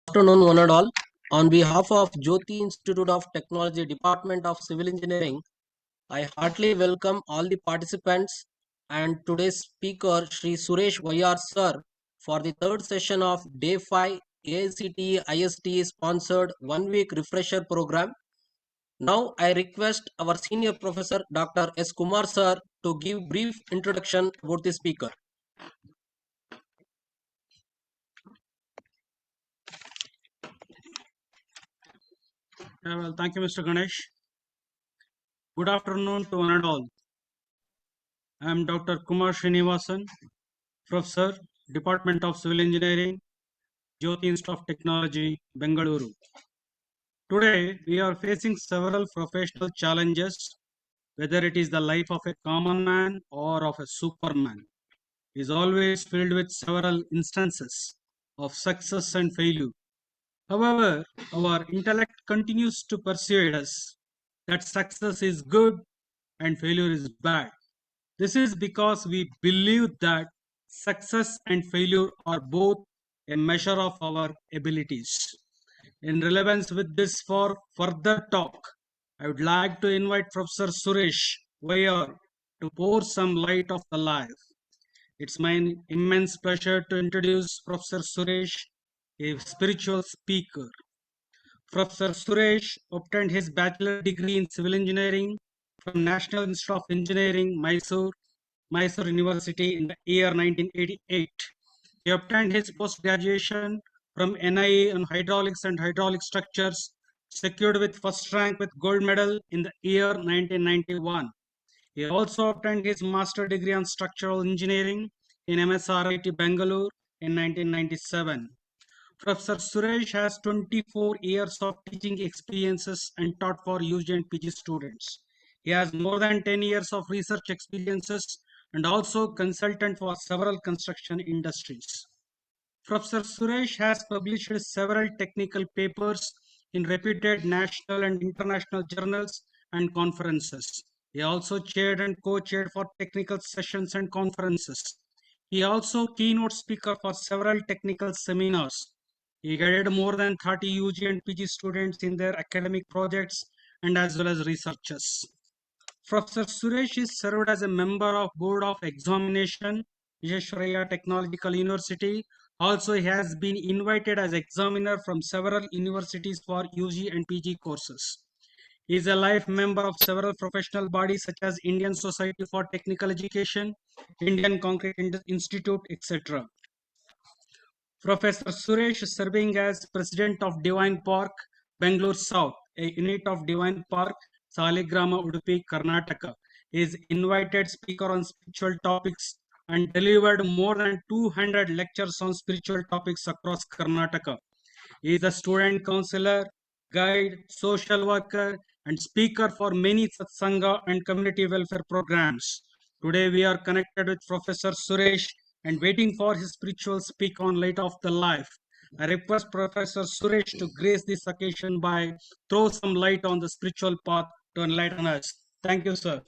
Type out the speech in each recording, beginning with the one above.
Afternoon, one and all. On behalf of Jyoti Institute of Technology, Department of Civil Engineering, I heartily welcome all the participants and today's speaker, Sri.Suresh Y R Sir, for the third session of Day 5 AICTE-ISTE sponsored 1 week refresher program. Now I request our senior professor, Dr. S. Kumar Sir, to give brief introduction about the speaker. Well, thank you, Mr. Ganesh. Good afternoon to one and all. I am Dr. Kumar Srinivasan, Professor, Department of Civil Engineering, Jyoti Institute of Technology, Bangalore. Today, we are facing several professional challenges, whether it is the life of a common man or of a superman, is always filled with several instances of success and failure. However, our intellect continues to persuade us that success is good and failure is bad. This is because we believe that success and failure are both a measure of our abilities. In relevance with this, for further talk, I would like to invite Professor Suresh Y R to pour some light of the life. It's my immense pleasure to introduce Professor Suresh, a spiritual speaker. Professor Suresh obtained his bachelor degree in civil engineering from National Institute of Engineering, Mysore University in the year 1988. He obtained his post-graduation from NIE on hydraulics and hydraulic structures, secured with first rank with gold medal in the year 1991. He also obtained his master degree on structural engineering in MSRIT Bangalore in 1997. Professor Suresh has 24 years of teaching experiences and taught for UG and PG students. He has more than 10 years of research experiences and also consultant for several construction industries. Professor Suresh has published several technical papers in reputed national and international journals and conferences. He also chaired and co-chaired for technical sessions and conferences. He also keynote speaker for several technical seminars. He guided more than 30 UG and PG students in their academic projects and as well as researches. Professor Suresh is served as a member of Board of Examination, JIT Technological University. Also, he has been invited as examiner from several universities for UG and PG courses. He is a life member of several professional bodies such as Indian Society for Technical Education, Indian Concrete Institute, etc. Professor Suresh is serving as President of Divine Park, Bangalore South, a unit of Divine Park, Saligrama, Udupi, Karnataka. He is invited speaker on spiritual topics and delivered more than 200 lectures on spiritual topics across Karnataka. He is a student counselor, guide, social worker, and speaker for many satsanga and community welfare programs. Today we are connected with Professor Suresh and waiting for his spiritual speak on Light of the Life. I request Professor Suresh to grace this occasion by throw some light on the spiritual path to enlighten us. Thank you, sir.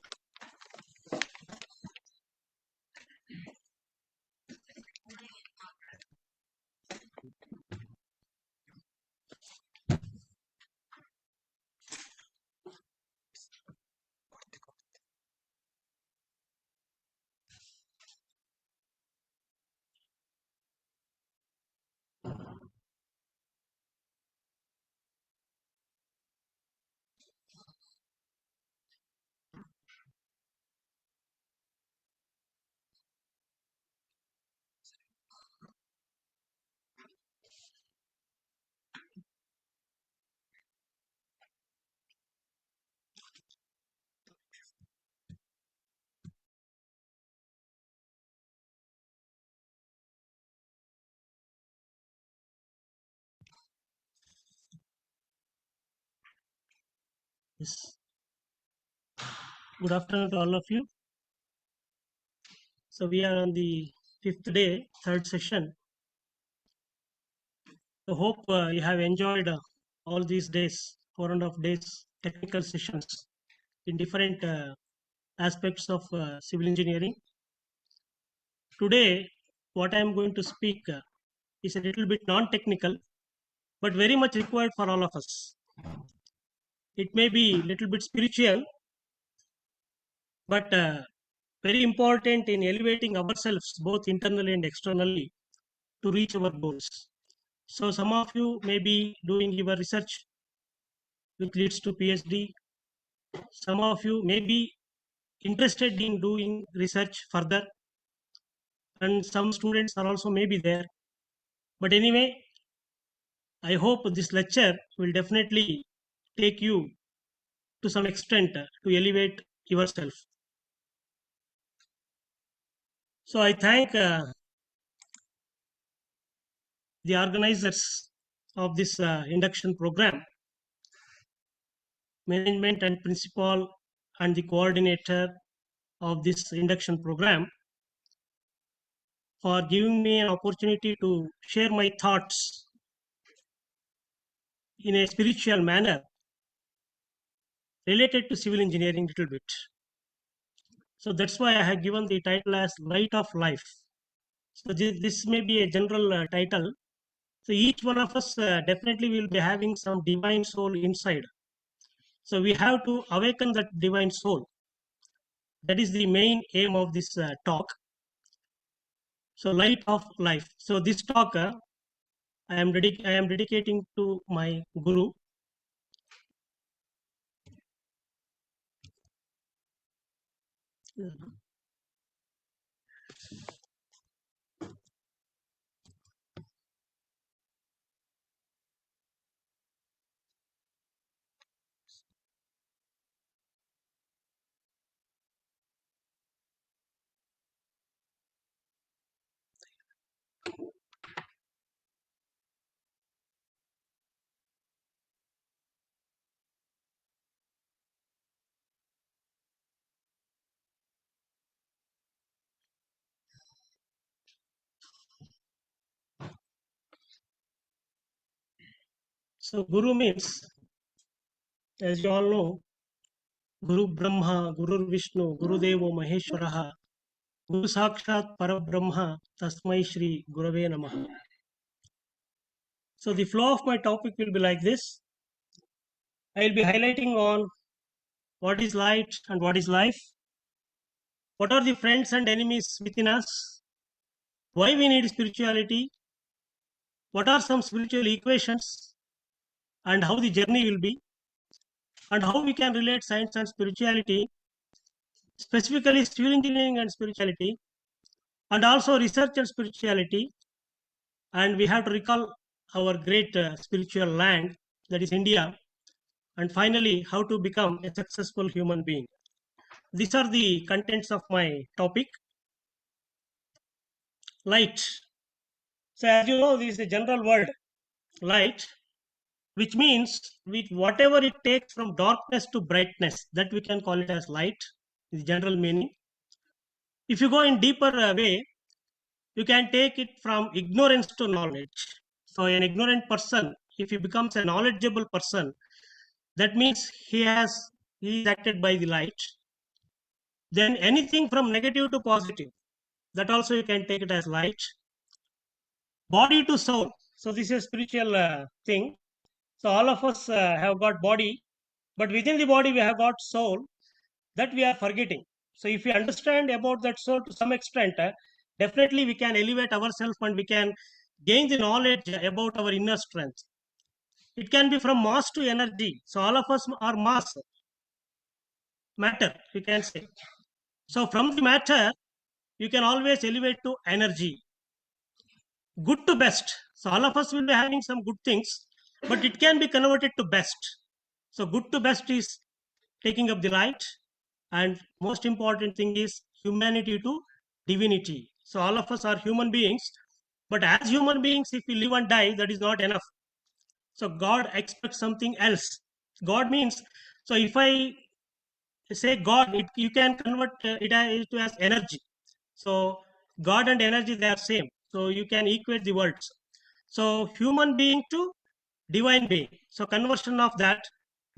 Yes. Good afternoon to all of you. So we are on the fifth day, third session. I hope you have enjoyed all these days, 4.5 days technical sessions in different aspects of civil engineering. Today, what I am going to speak is a little bit non-technical, but very much required for all of us. It may be little bit spiritual, but very important in elevating ourselves both internally and externally to reach our goals. So some of you may be doing your research which leads to PhD. Some of you may be interested in doing research further, and some students are also maybe there. But anyway, I hope this lecture will definitely take you to some extent to elevate yourself. So I thank the organizers of this induction program, management and principal, and the coordinator of this induction program for giving me an opportunity to share my thoughts in a spiritual manner related to civil engineering little bit. So that's why I have given the title as Light of Life. So this may be a general title. So each one of us definitely will be having some divine soul inside. So we have to awaken that divine soul. That is the main aim of this talk. So light of life. So this talk I am dedicating to my guru. So guru means, as you all know, Guru Brahma, Guru Vishnu, Guru Devo Maheshwaraha, Guru Sakshat Parabrahma, Tasmai Shri Gurave Namaha. So the flow of my topic will be like this. I will be highlighting on what is light and what is life, what are the friends and enemies within us, why we need spirituality, what are some spiritual equations, and how the journey will be, and how we can relate science and spirituality, specifically civil engineering and spirituality, and also research and spirituality. And we have to recall our great spiritual land, that is India, and finally how to become a successful human being. These are the contents of my topic. Light. So as you know, this is a general word, light, which means with whatever it takes from darkness to brightness, that we can call it as light, is general meaning. If you go in deeper way, you can take it from ignorance to knowledge. So an ignorant person, if he becomes a knowledgeable person, that means he is acted by the light. Then anything from negative to positive, that also you can take it as light. Body to soul. So this is a spiritual thing. So all of us have got body, but within the body we have got soul that we are forgetting. So if we understand about that soul to some extent, definitely we can elevate ourselves and we can gain the knowledge about our inner strength. It can be from mass to energy. So all of us are mass, matter, we can say. So from the matter, you can always elevate to energy. Good to best. So all of us will be having some good things, but it can be converted to best. So good to best is taking up the light, and most important thing is humanity to divinity. So all of us are human beings, but as human beings, if we live and die, that is not enough. So God expects something else. God means, so if I say God, you can convert it as energy. So God and energy, they are same. So you can equate the words. So human being to divine being. So conversion of that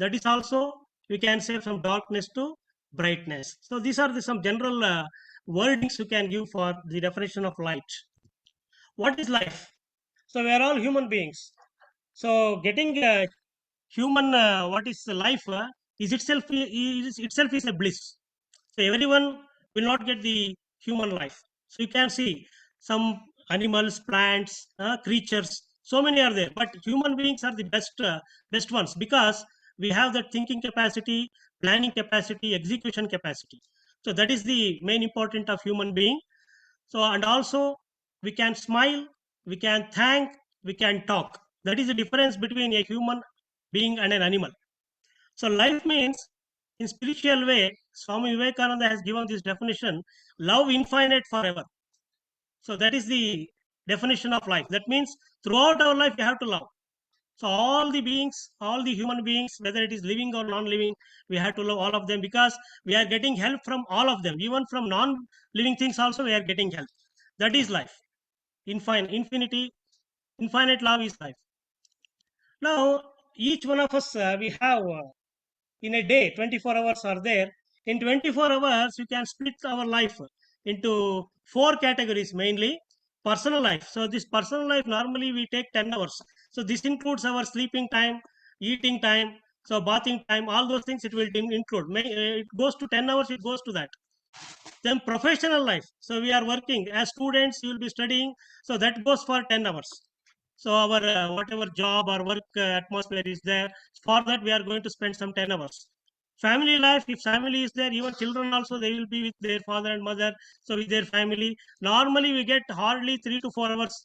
is also, we can say, from darkness to brightness. So these are some general wordings you can give for the definition of light. What is life? So we are all human beings. So getting human what is life is itself is a bliss. So everyone will not get the human life. So you can see some animals, plants, creatures. So many are there, but human beings are the best ones because we have that thinking capacity, planning capacity, execution capacity. So that is the main important of human being. So and also we can smile, we can thank, we can talk. That is the difference between a human being and an animal. So life means, in spiritual way, Swami Vivekananda has given this definition: love infinite forever. So that is the definition of life. That means throughout our life we have to love. So all the beings, all the human beings, whether it is living or non-living, we have to love all of them because we are getting help from all of them. Even from non-living things also we are getting help. That is life. Infinite love is life. Now each one of us we have. In a day 24 hours are there. In 24 hours you can split our life into four categories, mainly personal life. So this personal life normally we take 10 hours. So this includes our sleeping time, eating time, so bathing time, all those things it will include. It goes to 10 hours, it goes to that. Then professional life, so we are working as students, you will be studying, so that goes for 10 hours. So our whatever job or work atmosphere is there, for that we are going to spend some 10 hours. Family life, if family is there, even children also they will be with their father and mother, so with their family. Normally we get hardly 3 to 4 hours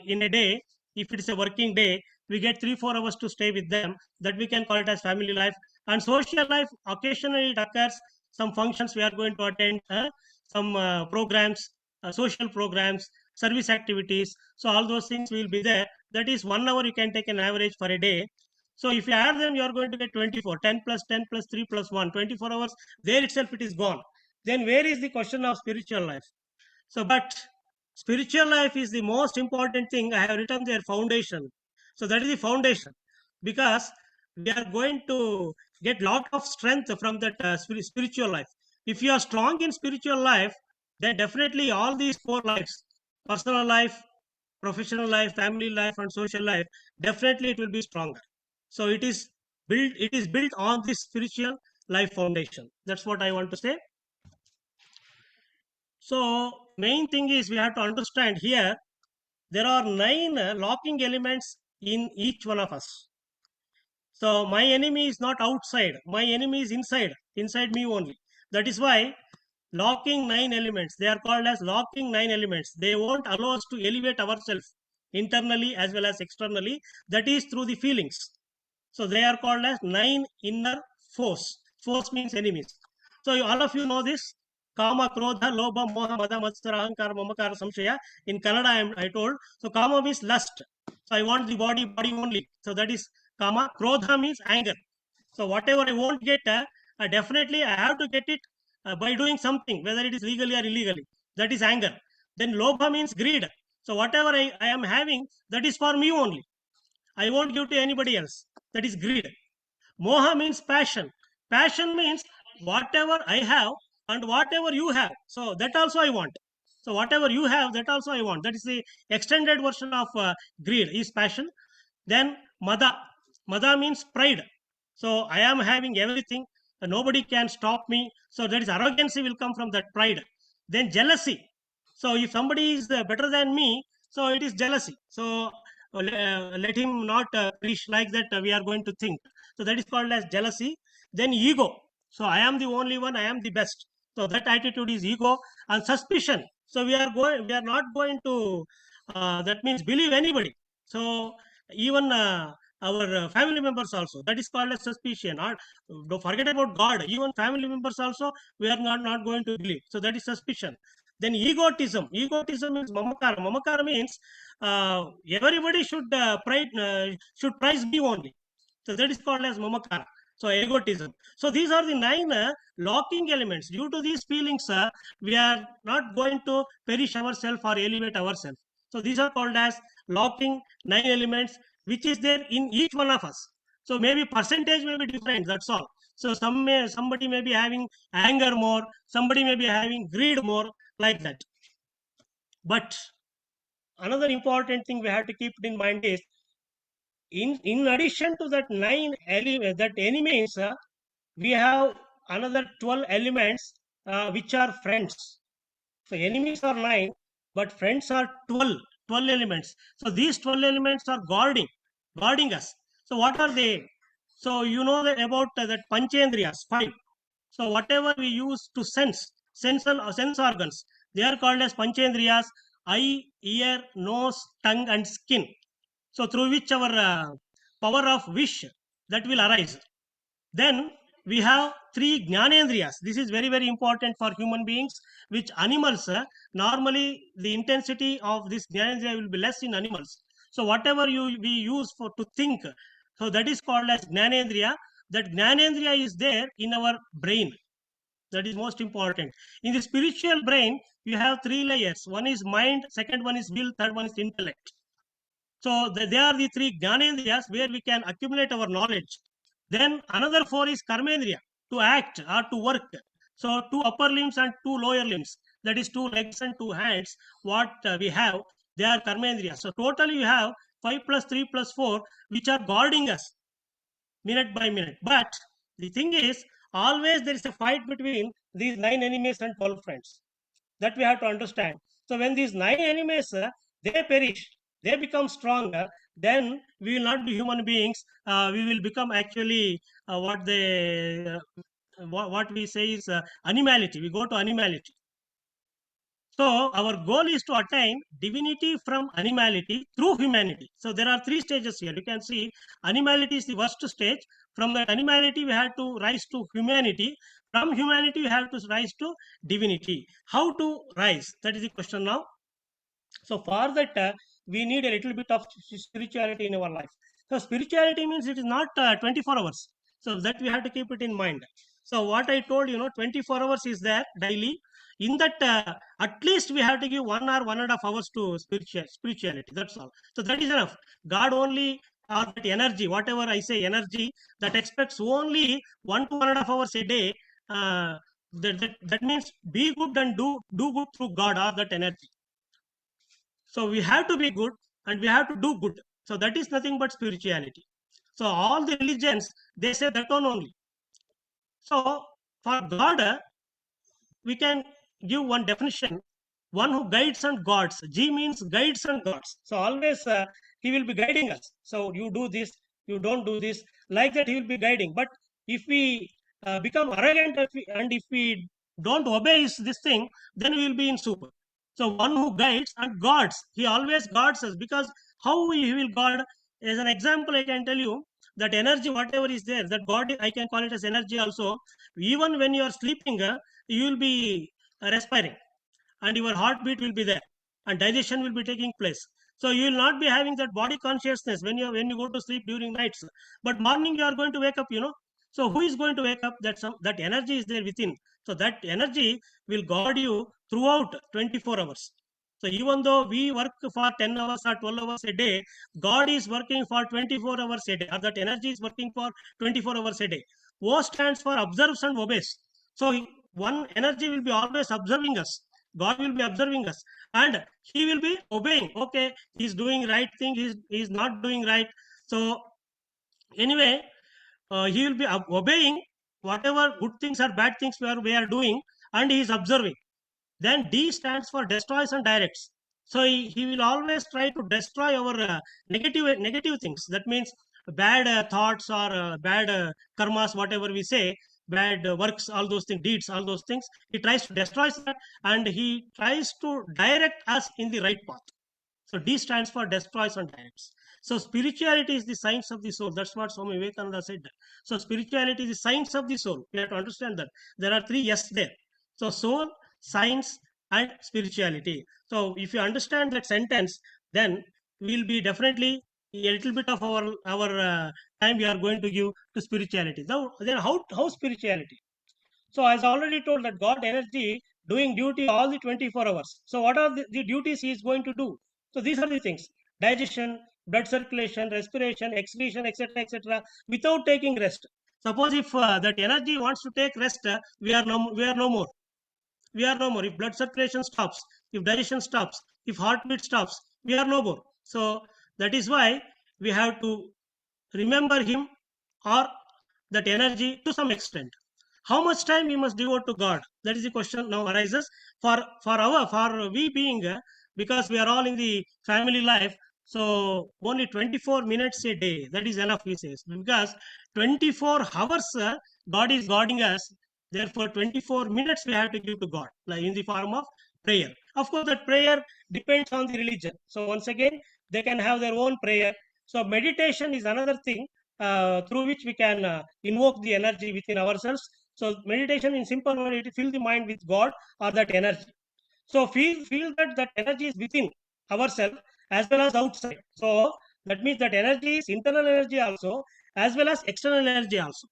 in a day. If it is a working day, we get 3 4 hours to stay with them, that we can call it as family life. And social life, occasionally it occurs, some functions we are going to attend, some programs, social programs, service activities. So all those things will be there. That is 1 hour you can take an average for a day. So if you add them, you are going to get 24. 10 plus 10 plus 3 plus 1, 24 hours. There itself it is gone. Then where is the question of spiritual life? So, but spiritual life is the most important thing. I have written their foundation. So that is the foundation, because we are going to get lot of strength from that spiritual life. If you are strong in spiritual life, then definitely all these four lives, personal life, professional life, family life, and social life, definitely it will be stronger. So it is built on this spiritual life foundation. That's what I want to say. So main thing is we have to understand here there are 9 locking elements in each one of us. So my enemy is not outside, my enemy is inside me only. That is why locking 9 elements, they are called as locking 9 elements. They won't allow us to elevate ourselves internally as well as externally. That is through the feelings. So they are called as 9 inner force. Force means enemies. So all of you know this. Kama, Krodha, Lobha, Moha, Mada, Matsara, Ahankara, Mamakara, Samshaya. In Kannada, I told. So Kama means lust. So I want the body only. So that is Kama. Krodha means anger. So whatever I won't get, definitely I have to get it by doing something, whether it is legally or illegally. That is anger. Then Lobha means greed. So whatever I am having, that is for me only. I won't give to anybody else. That is greed. Moha means passion. Passion means whatever I have and whatever you have. So that also I want. So whatever you have, that also I want. That is the extended version of greed is passion. Then Mada. Mada means pride. So I am having everything. Nobody can stop me. So that is arrogancy will come from that pride. Then jealousy. So if somebody is better than me, so it is jealousy. So let him not preach like that. We are going to think. So that is called as jealousy. Then ego. So I am the only one. I am the best. So that attitude is ego. And suspicion. So we are going. We are not going to. That means believe anybody. So even our family members also, that is called as suspicion. Or don't forget about God, even family members also we are not going to believe. So that is suspicion. Then egotism means mamakara means everybody should prize me only. So that is called as mamakara. So egotism. So these are the 9 locking elements. Due to these feelings, we are not going to perish ourselves or elevate ourselves. So these are called as locking 9 elements, which is there in each one of us. So maybe percentage may be different. That's all. So somebody may be having anger more, somebody may be having greed more, like that. But another important thing we have to keep in mind is in addition to that 9 that elements, we have another 12 elements which are friends. So enemies are 9, but friends are 12 elements. So these 12 elements are guarding us. So what are they? So you know that about that panchendriyas, 5. So whatever we use to sense organs, they are called as panchendriyas: eye, ear, nose, tongue, and skin. So through which our power of wish that will arise. Then we have 3 jnanendriyas. This is very, very important for human beings, which animals, normally the intensity of this jnanendriya will be less in animals. So whatever we use for to think, so that is called as jnanendriya. That jnanendriya is there in our brain. That is most important. In the spiritual brain, you have 3 layers. One is mind, second one is will, third one is intellect. So they are the 3 jnanendriyas where we can accumulate our knowledge. Then another 4 is karmendriya, to act or to work. So 2 upper limbs and 2 lower limbs, that is 2 legs and 2 hands, what we have, they are karmendriya. So totally we have 5 plus 3 plus 4, which are guarding us minute by minute. But the thing is, always there is a fight between these 9 enemies and 12 friends. That we have to understand. So when these 9 enemies, they perish, they become stronger, then we will not be human beings. We will become actually what we say is animality. We go to animality. So our goal is to attain divinity from animality through humanity. So there are 3 stages here. You can see animality is the first stage. From that animality, we have to rise to humanity. From humanity, we have to rise to divinity. How to rise? That is the question now. So for that, we need a little bit of spirituality in our life. So spirituality means it is not 24 hours. So that we have to keep it in mind. So what I told, 24 hours is there daily. In that, at least we have to give 1 or 1.5 hours to spirituality. That's all. So that is enough. God only, or that energy, whatever I say, energy that expects only 1 to 1.5 hours a day. That means be good and do good through God or that energy. So we have to be good and we have to do good. So that is nothing but spirituality. So all the religions, they say that one only. So for God, we can give one definition: one who guides and guards. G means guides and guards. So always he will be guiding us. So you do this, you don't do this. Like that, he will be guiding. But if we become arrogant and if we don't obey this thing, then we will be in soup. So one who guides and guards, he always guards us, because how he will guard? As an example, I can tell you that energy, whatever is there, that God, I can call it as energy also. Even when you are sleeping, you will be respiring, and your heartbeat will be there, and digestion will be taking place. So you will not be having that body consciousness when you go to sleep during nights, but morning you are going to wake up. So who is going to wake up? That energy is there within. So that energy will guard you throughout 24 hours. So even though we work for 10 hours or 12 hours a day, God is working for 24 hours a day, or that energy is working for 24 hours a day. O stands for observes and obeys. So one energy will be always observing us. God will be observing us, and he will be obeying. Okay, he's doing right thing, he's not doing right. So anyway, he will be obeying whatever good things or bad things we are doing, and he is observing. Then D stands for destroys and directs. So he will always try to destroy our negative things. That means bad thoughts or bad karmas, whatever we say, bad works, all those things, deeds, all those things. He tries to destroy that, and he tries to direct us in the right path. So D stands for destroys and directs. So spirituality is the science of the soul. That's what Swami Vivekananda said. So spirituality is the science of the soul. You have to understand that. There are 3 S there. So soul, science, and spirituality. So if you understand that sentence, then we'll be definitely a little bit of our time we are going to give to spirituality. Now, then how spirituality? So as I already told, that God energy doing duty all the 24 hours. So what are the duties he is going to do? So these are the things: digestion, blood circulation, respiration, excretion, etc., without taking rest. Suppose if that energy wants to take rest, we are no more. We are no more. If blood circulation stops, if digestion stops, if heartbeat stops, we are no more. So that is why we have to remember him or that energy to some extent. How much time we must devote to God? That is the question now arises for we being because we are all in the family life. So only 24 minutes a day, that is enough, he says, because 24 hours God is guarding us. Therefore, 24 minutes we have to give to God, like in the form of prayer. Of course, that prayer depends on the religion. So once again, they can have their own prayer. So meditation is another thing through which we can invoke the energy within ourselves. So meditation, in simple word, it fill the mind with God or that energy. So feel that energy is within ourselves as well as outside. So that means that energy is internal energy also as well as external energy also.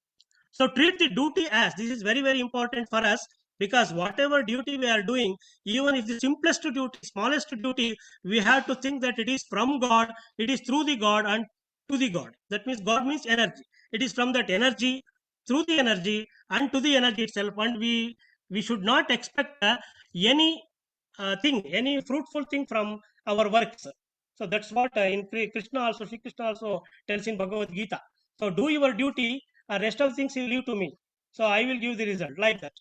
So treat the duty as, this is very, very important for us, because whatever duty we are doing, even if the simplest duty, smallest duty, we have to think that it is from God, it is through the God and to the God. That means God means energy. It is from that energy, through the energy and to the energy itself. And we should not expect any any fruitful thing from our works. So that's what in Krishna also, Sri Krishna also tells in Bhagavad Gita. So do your duty, rest of things you leave to me. So I will give the result like that.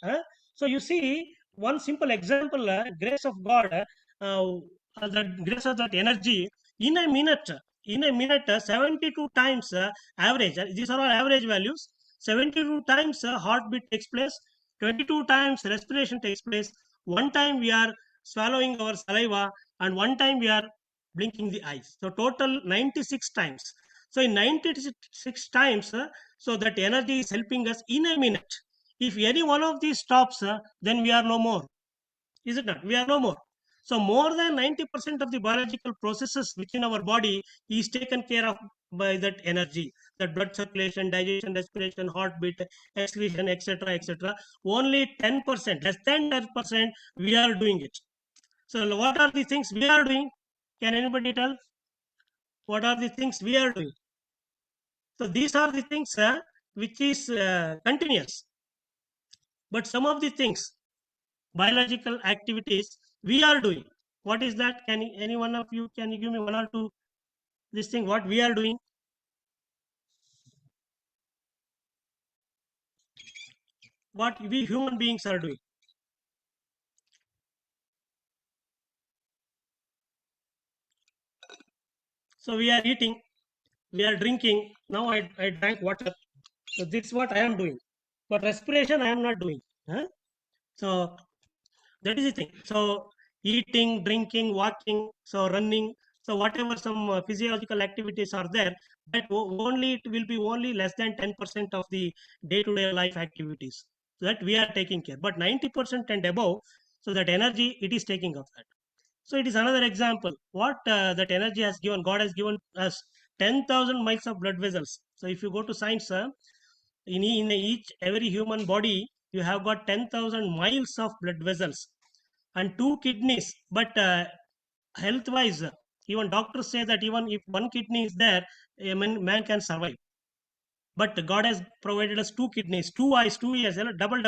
So you see one simple example, grace of God, the grace of that energy in a minute. In a minute, 72 times average. These are all average values. 72 times heartbeat takes place. 22 times respiration takes place. One time we are swallowing our saliva, and one time we are blinking the eyes. So total 96 times. So in 96 times, so that energy is helping us in a minute. If any one of these stops, then we are no more. Is it not? We are no more. So more than 90% of the biological processes within our body is taken care of by that energy, that blood circulation, digestion, respiration, heartbeat, excretion, etc., etc. Only 10%, less than 10%, we are doing it. So what are the things we are doing? Can anybody tell? What are the things we are doing? So these are the things which is continuous. But some of the things, biological activities, we are doing. What is that? Any one of you, can you give me one or two this thing? What we are doing? What we human beings are doing? So we are eating, we are drinking. Now I drank water. So this is what I am doing. But respiration I am not doing. Huh? So that is the thing. So eating, drinking, walking, so running, so whatever some physiological activities are there, that only it will be only less than 10% of the day-to-day life activities, so that we are taking care. But 90% and above, so that energy it is taking of that. So it is another example. What that energy has given, God has given us 10,000 miles of blood vessels. So if you go to science, in each every human body, you have got 10,000 miles of blood vessels and two kidneys. But health wise, even doctors say that even if one kidney is there, a man can survive. But God has provided us two kidneys, two eyes, two ears, double.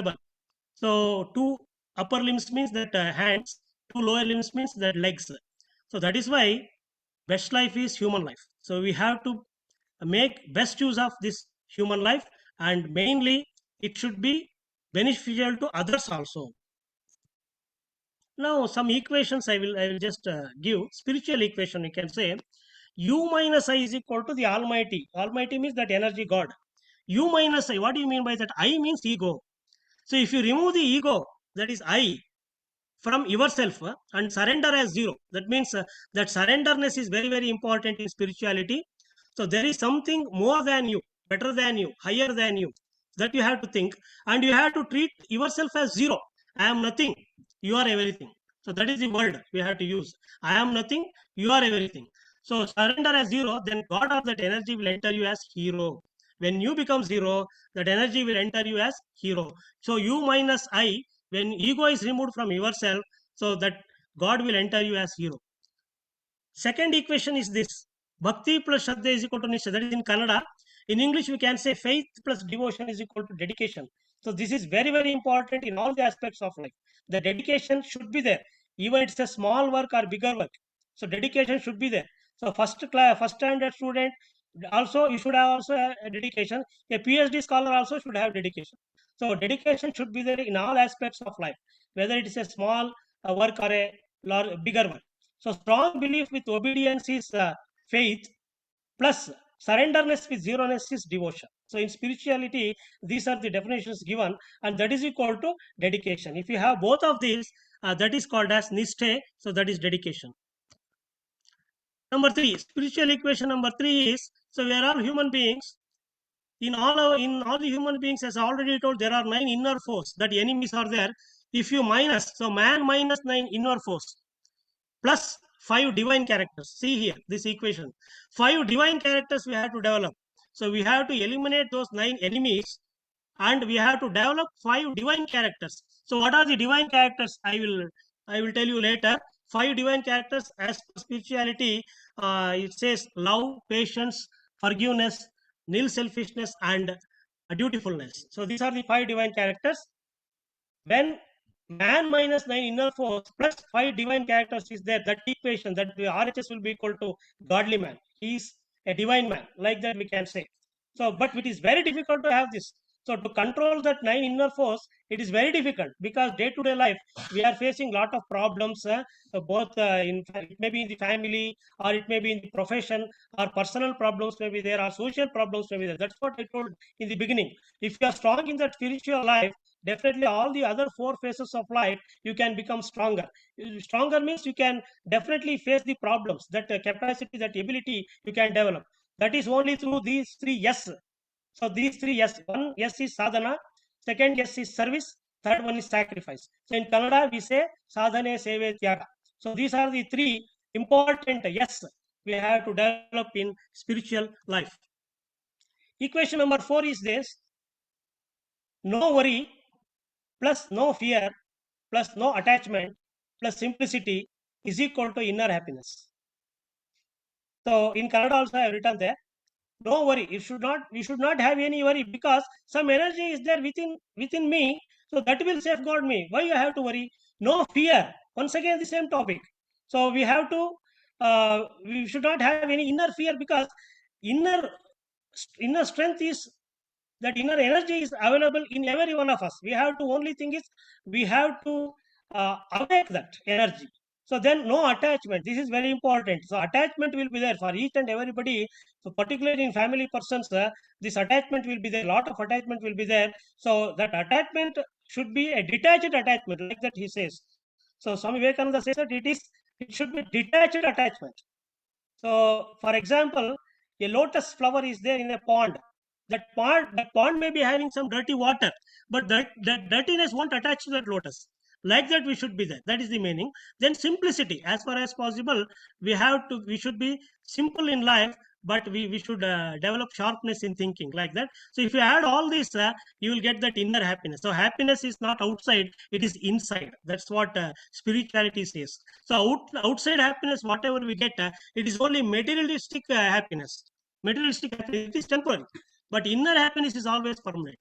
So two upper limbs means that hands, two lower limbs means that legs. So that is why best life is human life. So we have to make best use of this human life, and mainly it should be beneficial to others also. Now some equations I will just give. Spiritual equation, you can say U minus I is equal to the Almighty. Almighty means that energy God. U minus I, what do you mean by that? I means ego. So if you remove the ego, that is I, from yourself, and surrender as zero, that means that surrenderness is very, very important in spirituality. So there is something more than you, better than you, higher than you, that you have to think, and you have to treat yourself as zero. I am nothing, you are everything. So that is the word we have to use. I am nothing, you are everything. So surrender as zero, then God or that energy will enter you as hero. When you become zero, that energy will enter you as hero. So you minus I, when ego is removed from yourself, so that God will enter you as hero. Second equation is this: bhakti plus shraddha is equal to nishtha. That is in Kannada. In English we can say faith plus devotion is equal to dedication. So this is very, very important in all the aspects of life. The dedication should be there, even it's a small work or bigger work. So dedication should be there. So first class, first standard student, Also, you should have also a dedication. A PhD scholar also should have dedication. So dedication should be there in all aspects of life, whether it is a small work or a bigger one. So strong belief with obedience is faith, plus surrenderness with zeroness is devotion. So in spirituality, these are the definitions given, and that is equal to dedication. If you have both of these, that is called as niste. So that is dedication. Number three, spiritual equation number three is, so we are all human beings. In all the human beings, as I already told, there are 9 inner force that enemies are there. If you minus, so man minus 9 inner force plus 5 divine characters. See here, this equation. 5 divine characters we have to develop. So we have to eliminate those 9 enemies, and we have to develop 5 divine characters. So what are the divine characters? I will tell you later. 5 divine characters as per spirituality. It says love, patience, forgiveness, nil selfishness, and dutifulness. So these are the 5 divine characters. When man minus 9 inner force plus 5 divine characters is there, that equation, that the RHS will be equal to godly man. He is a divine man, like that we can say. So, but it is very difficult to have this. So to control that 9 inner force, it is very difficult, because day-to-day life we are facing lot of problems, both it may be in the family, or it may be in the profession, or personal problems maybe there, or social problems maybe there. That's what I told in the beginning. If you are strong in that spiritual life, definitely all the other 4 phases of life you can become stronger. Stronger means you can definitely face the problems. That capacity, that ability you can develop. That is only through these 3 S. So these 3 S. One S is sadhana, second S is service, third one is sacrifice. So in Kannada we say sadhane, seve, tyaga. So these are the 3 important S we have to develop in spiritual life. Equation number 4 is this: no worry plus no fear plus no attachment plus simplicity is equal to inner happiness. So in Kannada also I have written there, no worry. We should not have any worry, because some energy is there within me, so that will safeguard me. Why you have to worry? No fear. Once again, the same topic. So we should not have any inner fear, because inner inner strength is, that inner energy is available in every one of us. We have to, only thing is, we have to awake that energy. So then no attachment. This is very important. So attachment will be there for each and everybody. So particularly in family persons, this attachment will be there. Lot of attachment will be there. So that attachment should be a detached attachment, like that he says. So Swami Vivekananda says that it should be detached attachment. So, for example, a lotus flower is there in a pond. That pond may be having some dirty water, but that dirtiness won't attach to that lotus. Like that, we should be there. That is the meaning. Then simplicity, as far as possible, we should be simple in life, but we should develop sharpness in thinking, like that. So if you add all this, you will get that inner happiness. So happiness is not outside; it is inside. That's what spirituality says. So outside happiness, whatever we get, it is only materialistic happiness. Materialistic happiness, it is temporary, but inner happiness is always permanent.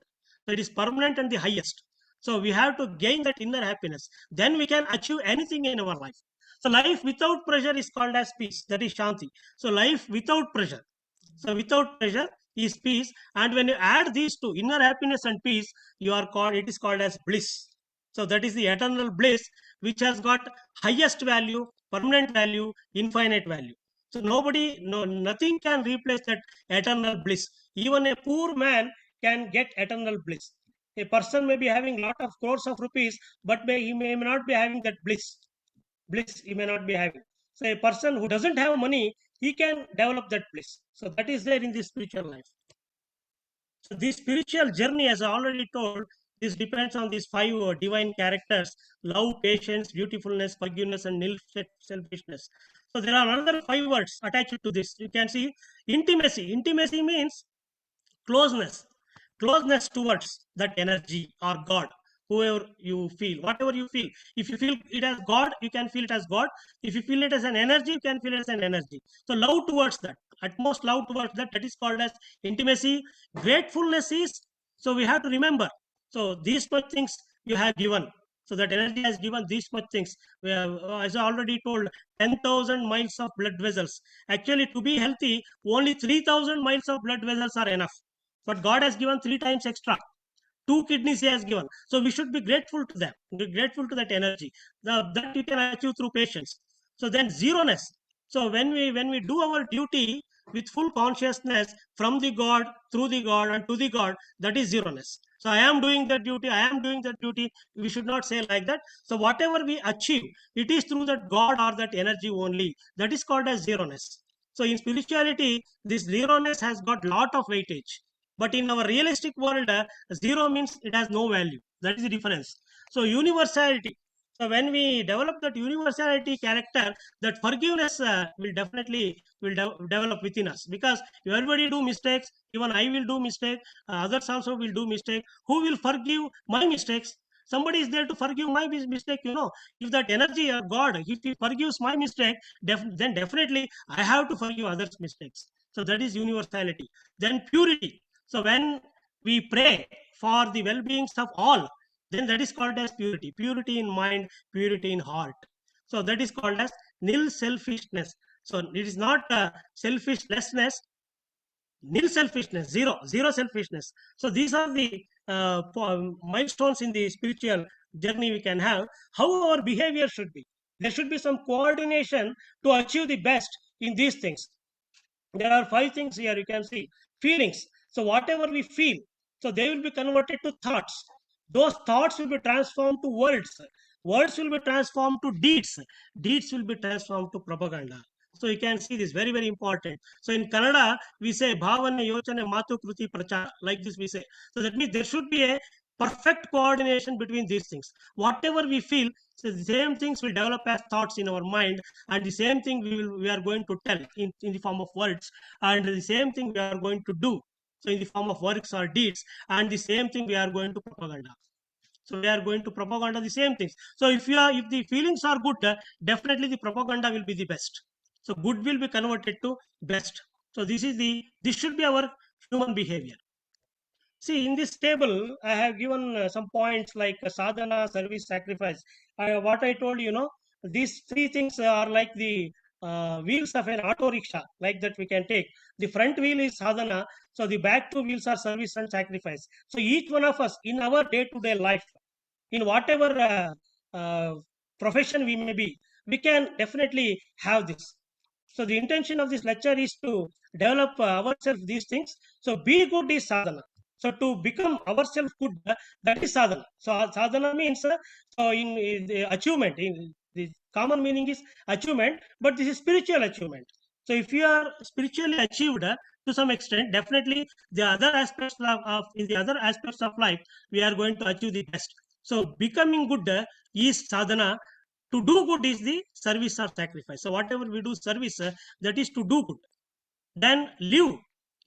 So it is permanent and the highest. So we have to gain that inner happiness. Then we can achieve anything in our life. So life without pressure is called as peace. That is Shanti. So life without pressure. So without pressure is peace. And when you add these two, inner happiness and peace, it is called as bliss. So that is the eternal bliss, which has got highest value, permanent value, infinite value. So nothing can replace that eternal bliss. Even a poor man can get eternal bliss. A person may be having lot of crores of rupees, but he may not be having that bliss. Bliss he may not be having. So a person who doesn't have money, he can develop that bliss. So that is there in the spiritual life. So this spiritual journey, as I already told, this depends on these 5 divine characters: love, patience, beautifulness, forgiveness, and nil selfishness. So there are another 5 words attached to this. You can see intimacy. Intimacy means closeness. Closeness towards that energy or God, whoever you feel, whatever you feel. If you feel it as God, you can feel it as God. If you feel it as an energy, you can feel it as an energy. So love towards that, utmost love towards that, that is called as intimacy. Gratefulness is, so we have to remember, so these much things you have given, So that energy has given these much things. We have, as I already told, 10,000 miles of blood vessels. Actually, to be healthy, only 3,000 miles of blood vessels are enough. But God has given 3 times extra. 2 kidneys he has given. So we should be grateful to them, be grateful to that energy. That we can achieve through patience. So then zeroness. So when we do our duty with full consciousness from the God, through the God, and to the God, that is zeroness. So I am doing that duty, I am doing that duty. We should not say like that. So whatever we achieve, it is through that God or that energy only. That is called as zeroness. So in spirituality, this zeroness has got lot of weightage. But in our realistic world, zero means it has no value. That is the difference. So universality. So when we develop that universality character, that forgiveness will develop within us, because everybody do mistakes. Even I will do mistake. Others also will do mistake. Who will forgive my mistakes? Somebody is there to forgive my mistake. If that energy of God, if He forgives my mistake, then definitely I have to forgive others' mistakes. So that is universality. Then purity. So when we pray for the well-beings of all, then that is called as purity. Purity in mind, purity in heart. So that is called as nil selfishness. So it is not selfishness, nil selfishness, zero selfishness. So these are the milestones in the spiritual journey we can have. How our behavior should be. There should be some coordination to achieve the best in these things. There are 5 things here you can see. Feelings. So whatever we feel, so they will be converted to thoughts. Those thoughts will be transformed to words. Words will be transformed to deeds. Deeds will be transformed to propaganda. So you can see this, very, very important. So in Kannada, we say bhavana, yochane, matu, kruti, prachar. Like this we say. So that means there should be a perfect coordination between these things. Whatever we feel, so the same things will develop as thoughts in our mind, and the same thing we are going to tell in the form of words, and the same thing we are going to do, so in the form of works or deeds, and the same thing we are going to propaganda. So we are going to propaganda the same things. So if the feelings are good, definitely the propaganda will be the best. So good will be converted to best. So this should be our human behavior. See, in this table, I have given some points like sadhana, service, sacrifice. What I told these 3 things are like the wheels of an auto rickshaw, like that we can take. The front wheel is sadhana, so the back 2 wheels are service and sacrifice. So each one of us in our day-to-day life, in whatever profession we may be, we can definitely have this. So the intention of this lecture is to develop ourselves these things. So be good is sadhana. So to become ourselves good, that is sadhana. So sadhana means so in the achievement. In the common meaning is achievement, but this is spiritual achievement. So if you are spiritually achieved to some extent, definitely the other aspects of in the other aspects of life we are going to achieve the best. So becoming good is sadhana. To do good is the service or sacrifice. So whatever we do service, that is to do good. Then live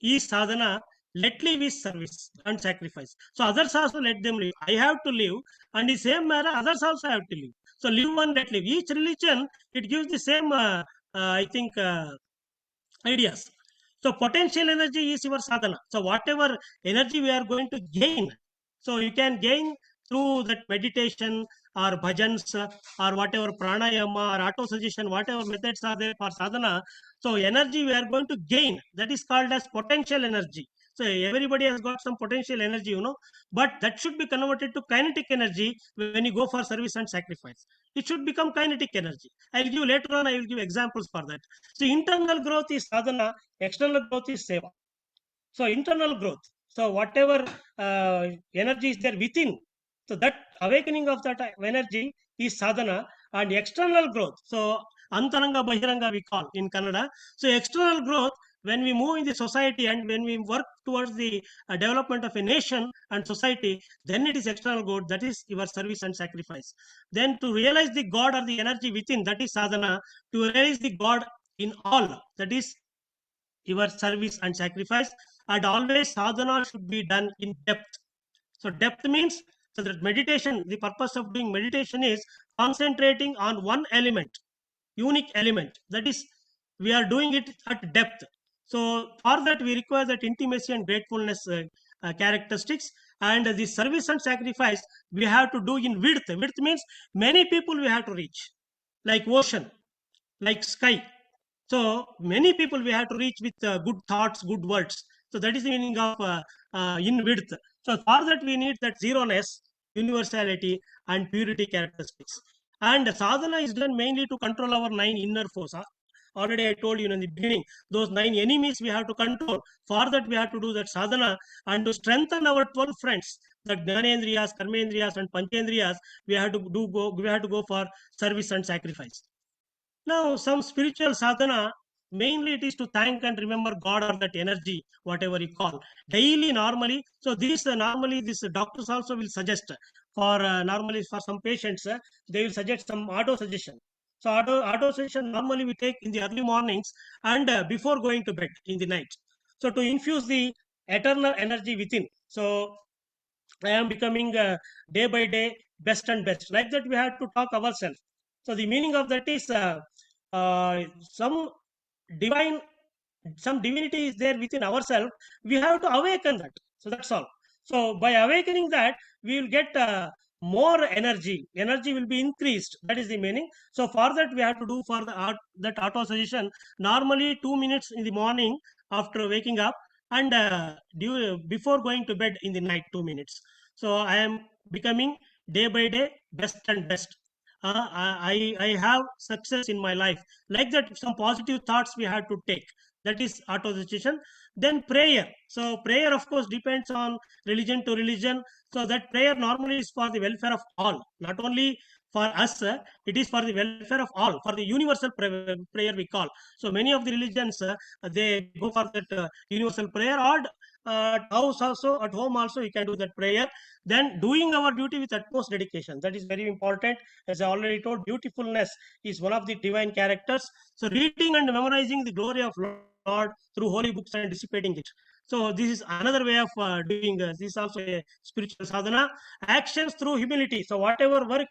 is sadhana. Let live is service and sacrifice. So others also let them live. I have to live, and the same manner others also have to live. So live and let live. Each religion, it gives the same I think ideas. So potential energy is your sadhana. So whatever energy we are going to gain, so you can gain through that meditation or bhajans or whatever pranayama or auto suggestion, whatever methods are there for sadhana. So energy we are going to gain, that is called as potential energy. So everybody has got some potential energy, but that should be converted to kinetic energy when you go for service and sacrifice. It should become kinetic energy. I'll give later on. I will give examples for that. So internal growth is sadhana, external growth is seva. So internal growth. So whatever energy is there within, so that awakening of that energy is sadhana, and external growth. So antaranga bahiranga we call in Kannada. So external growth, when we move in the society and when we work towards the development of a nation and society, then it is external growth. That is your service and sacrifice. Then to realize the God or the energy within, that is sadhana. To realize the God in all, that is your service and sacrifice. And always sadhana should be done in depth. So depth means, so that meditation, the purpose of doing meditation is concentrating on one element, unique element. That is, we are doing it at depth. So for that we require that intimacy and gratefulness characteristics. And the service and sacrifice we have to do in width. Width means many people we have to reach, like ocean, like sky. So many people we have to reach with good thoughts, good words. So that is the meaning of in width. So for that we need that zeroness, universality, and purity characteristics. And sadhana is done mainly to control our 9 inner force. Already I told you in the beginning, those 9 enemies we have to control. For that we have to do that sadhana, and to strengthen our 12 friends, the Jnanendriyas, Karmendriyas, and Panchendriyas, we have to go for service and sacrifice. Now, some spiritual sadhana, mainly it is to thank and remember God or that energy, whatever you call. Daily, normally, so this normally, this doctors also will suggest for normally for some patients, they will suggest some auto suggestion. So, auto suggestion normally we take in the early mornings and before going to bed in the night. So, to infuse the eternal energy within. So, I am becoming day by day best and best. Like that, we have to talk ourselves. So the meaning of that is some divine, some divinity is there within ourselves. We have to awaken that. So that's all. So by awakening that, we will get more energy. Energy will be increased. That is the meaning. So for that, we have to do for the art, that auto suggestion. Normally, 2 minutes in the morning after waking up, and before going to bed in the night, 2 minutes. So I am becoming day by day best and best. I have success in my life. Like that, some positive thoughts we have to take. That is auto suggestion. Then prayer. So prayer, of course, depends on religion to religion. So that prayer normally is for the welfare of all, not only for us. It is for the welfare of all, for the universal prayer we call. So many of the religions they go for that universal prayer, or at house also, at home also, you can do that prayer. Then doing our duty with utmost dedication. That is very important. As I already told, beautifulness is one of the divine characters. So reading and memorizing the glory of Lord through holy books and dissipating it. So this is another way of doing. This is also a spiritual sadhana. Actions through humility. So whatever work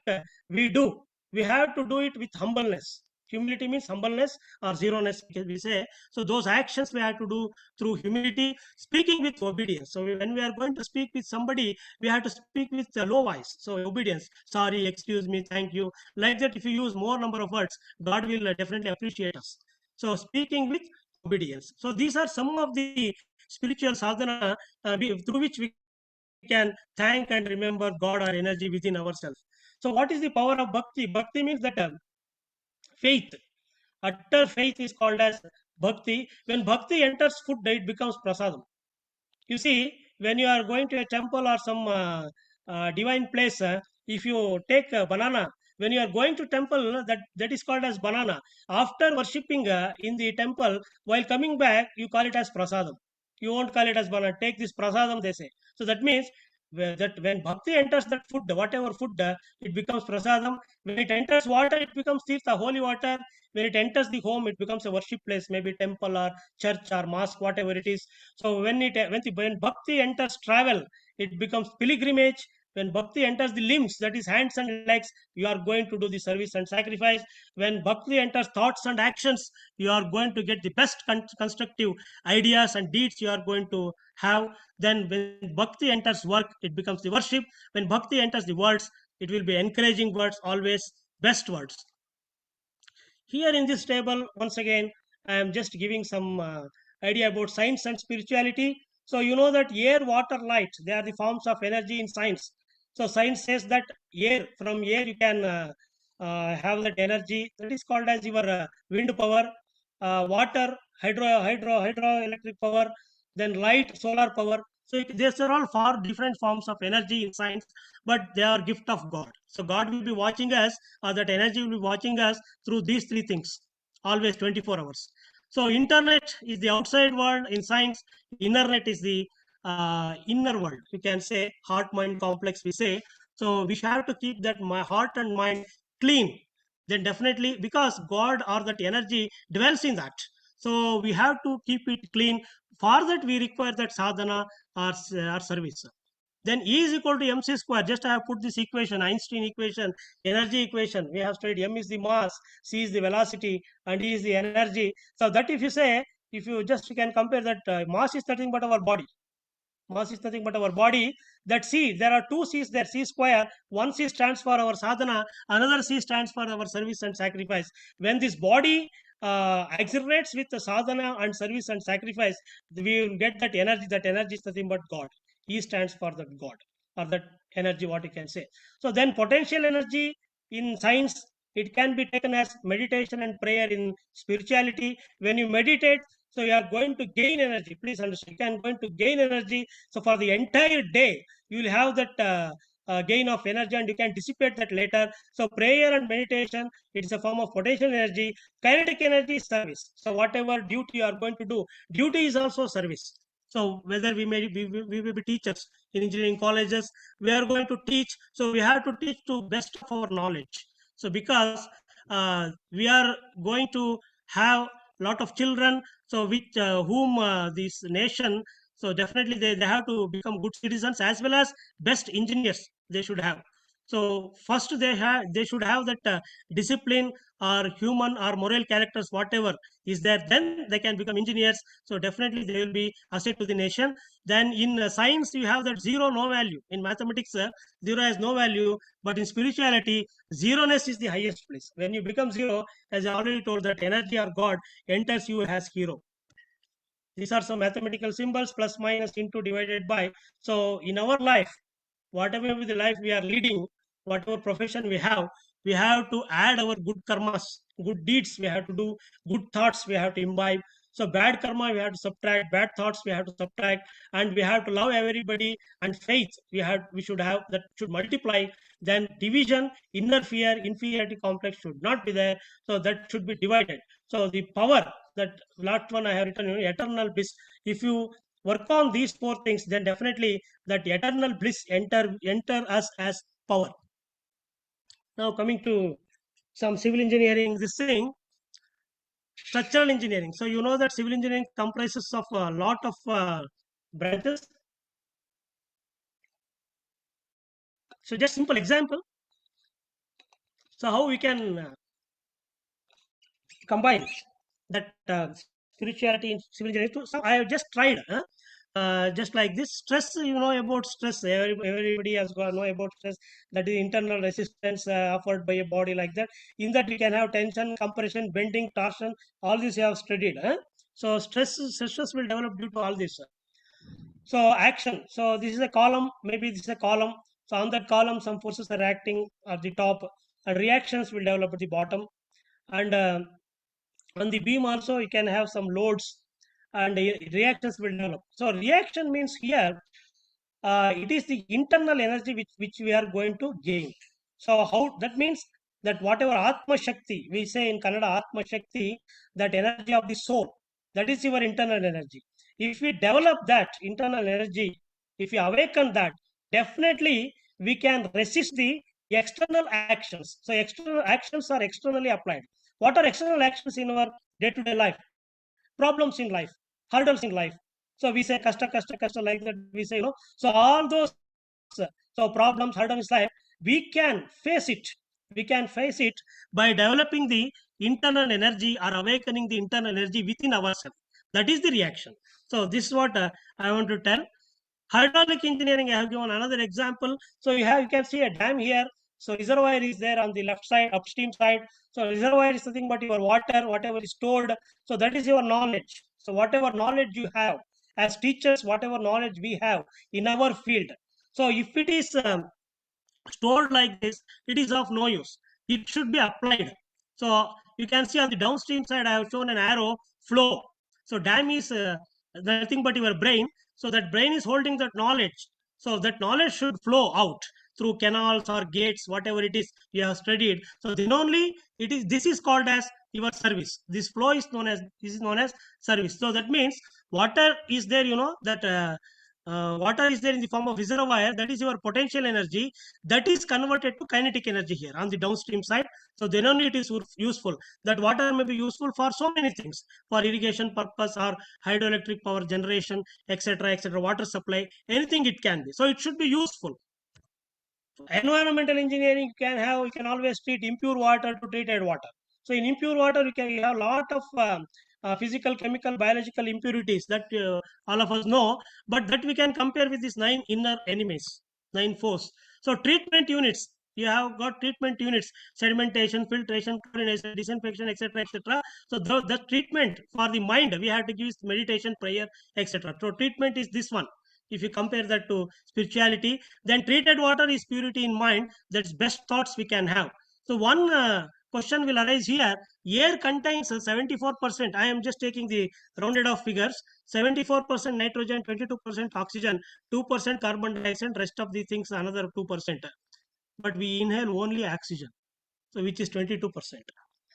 we do, we have to do it with humbleness. Humility means humbleness or zeroness, we say. So those actions we have to do through humility, speaking with obedience. So when we are going to speak with somebody, we have to speak with a low voice. So obedience. Sorry, excuse me, thank you. Like that, if you use more number of words, God will definitely appreciate us. So speaking with obedience. So these are some of the spiritual sadhana through which we can thank and remember God or energy within ourselves. So what is the power of bhakti? Bhakti means that faith. Utter faith is called as bhakti. When bhakti enters food, it becomes prasadam. You see, when you are going to a temple or some divine place, if you take a banana, when you are going to temple, that is called as banana. After worshipping in the temple, while coming back, you call it as prasadam. You won't call it as banana. Take this prasadam, they say. So that means that when bhakti enters that food, whatever food, it becomes prasadam. When it enters water, it becomes tirtha, holy water. When it enters the home, it becomes a worship place, maybe temple or church or mosque, whatever it is. So when bhakti enters travel, it becomes pilgrimage. When bhakti enters the limbs, that is hands and legs, you are going to do the service and sacrifice. When bhakti enters thoughts and actions, you are going to get the best constructive ideas and deeds you are going to have. Then when bhakti enters work, it becomes the worship. When bhakti enters the words, it will be encouraging words, always best words. Here in this table, once again, I am just giving some idea about science and spirituality. So you know that air, water, light, they are the forms of energy in science. So science says that air, from air you can have that energy. That is called as your wind power. Water, hydroelectric power. Then light, solar power. So these are all four different forms of energy in science, but they are gift of God. So God will be watching us, or that energy will be watching us through these three things, always 24 hours. So internet is the outside world in science. Internet is the inner world. You can say heart mind complex, we say. So we have to keep that my heart and mind clean. Then definitely, because God or that energy dwells in that. So we have to keep it clean. For that we require that sadhana or service. Then E is equal to mc square. Just I have put this equation, Einstein equation, energy equation. We have studied m is the mass, c is the velocity, and E is the energy. So that if you say, if you just can compare that mass is nothing but our body. Mass is nothing but our body. That C, there are two C's there, C square. One C stands for our sadhana, another C stands for our service and sacrifice. When this body accelerates with the sadhana and service and sacrifice, we will get that energy. That energy is nothing but God. E stands for that God or that energy, what you can say. So then potential energy in science, it can be taken as meditation and prayer in spirituality. When you meditate, so you are going to gain energy. Please understand, you can going to gain energy. So for the entire day, you will have that gain of energy, and you can dissipate that later. So prayer and meditation, it is a form of potential energy. Kinetic energy is service. So whatever duty you are going to do, duty is also service. So whether we will be teachers in engineering colleges, we are going to teach. So we have to teach to best of our knowledge. So because we are going to have lot of children, so which whom this nation, so definitely they have to become good citizens as well as best engineers they should have. So first they should have that discipline or human or moral characters, whatever is there, then they can become engineers. So definitely they will be asset to the nation. Then in science you have that zero, no value. In mathematics, zero has no value, but in spirituality, zeroness is the highest place. When you become zero, as I already told, that energy or God enters you as hero. These are some mathematical symbols: plus, minus, into, divided by. So in our life, whatever with the life we are leading, whatever profession we have to add our good karmas, good deeds we have to do, good thoughts we have to imbibe. So bad karma we have to subtract, bad thoughts we have to subtract, and we have to love everybody, and faith we should have, that should multiply. Then division, inner fear, inferiority complex should not be there. So that should be divided. So the power, that last one I have written, eternal bliss. If you work on these four things, then definitely that eternal bliss enter us as power. Now coming to some civil engineering, this thing, structural engineering. So you know that civil engineering comprises of a lot of branches. So just simple example. So how we can combine that spirituality in civil engineering. So I have just tried. Just like this, stress, you know about stress. Everybody has got know about stress. That is internal resistance offered by a body, like that. In that we can have tension, compression, bending, torsion. All this you have studied. So stresses will develop due to all this. So action. So this is a column. Maybe this is a column. So on that column, some forces are acting at the top, and reactions will develop at the bottom. And on the beam also, you can have some loads, and reactions will develop. So reaction means here, it is the internal energy which we are going to gain. So how that means, that whatever Atma Shakti, we say in Kannada, Atma Shakti, that energy of the soul, that is your internal energy. If we develop that internal energy, if we awaken that, definitely we can resist the external actions. So external actions are externally applied. What are external actions in our day-to-day life? Problems in life, hurdles in life. So we say kasta, kasta, kasta, like that. We say, so all those, so problems, hurdles in life, we can face it. We can face it by developing the internal energy or awakening the internal energy within ourselves. That is the reaction. So this is what I want to tell. Hydraulic engineering, I have given another example. So you can see a dam here. So reservoir is there on the left side, upstream side. So reservoir is nothing but your water, whatever is stored. So that is your knowledge. So whatever knowledge you have as teachers, whatever knowledge we have in our field. So if it is stored like this, it is of no use. It should be applied. So you can see on the downstream side, I have shown an arrow flow. So dam is nothing but your brain. So that brain is holding that knowledge. So that knowledge should flow out through canals or gates, whatever it is you have studied. So then only it is. This is called as your service. This flow is known as, this is known as service. So that means water is there. You know that. Water is there in the form of reservoir, that is your potential energy, that is converted to kinetic energy here on the downstream side. So then only it is useful. That water may be useful for so many things, for irrigation purpose or hydroelectric power generation, etc., etc., water supply, anything it can be. So it should be useful. Environmental engineering, you can always treat impure water to treated water. So in impure water, you have a lot of physical, chemical, biological impurities that all of us know, but that we can compare with these 9 inner enemies, 9 foes. So treatment units, you have got treatment units: sedimentation, filtration, chlorination, disinfection, etc., etc. So the treatment for the mind, we have to give meditation, prayer, etc. So treatment is this one. If you compare that to spirituality, then treated water is purity in mind. That's best thoughts we can have. So one question will arise here. Air contains 74%. I am just taking the rounded off figures. 74% nitrogen, 22% oxygen, 2% carbon dioxide, rest of the things another 2%. But we inhale only oxygen, so which is 22%.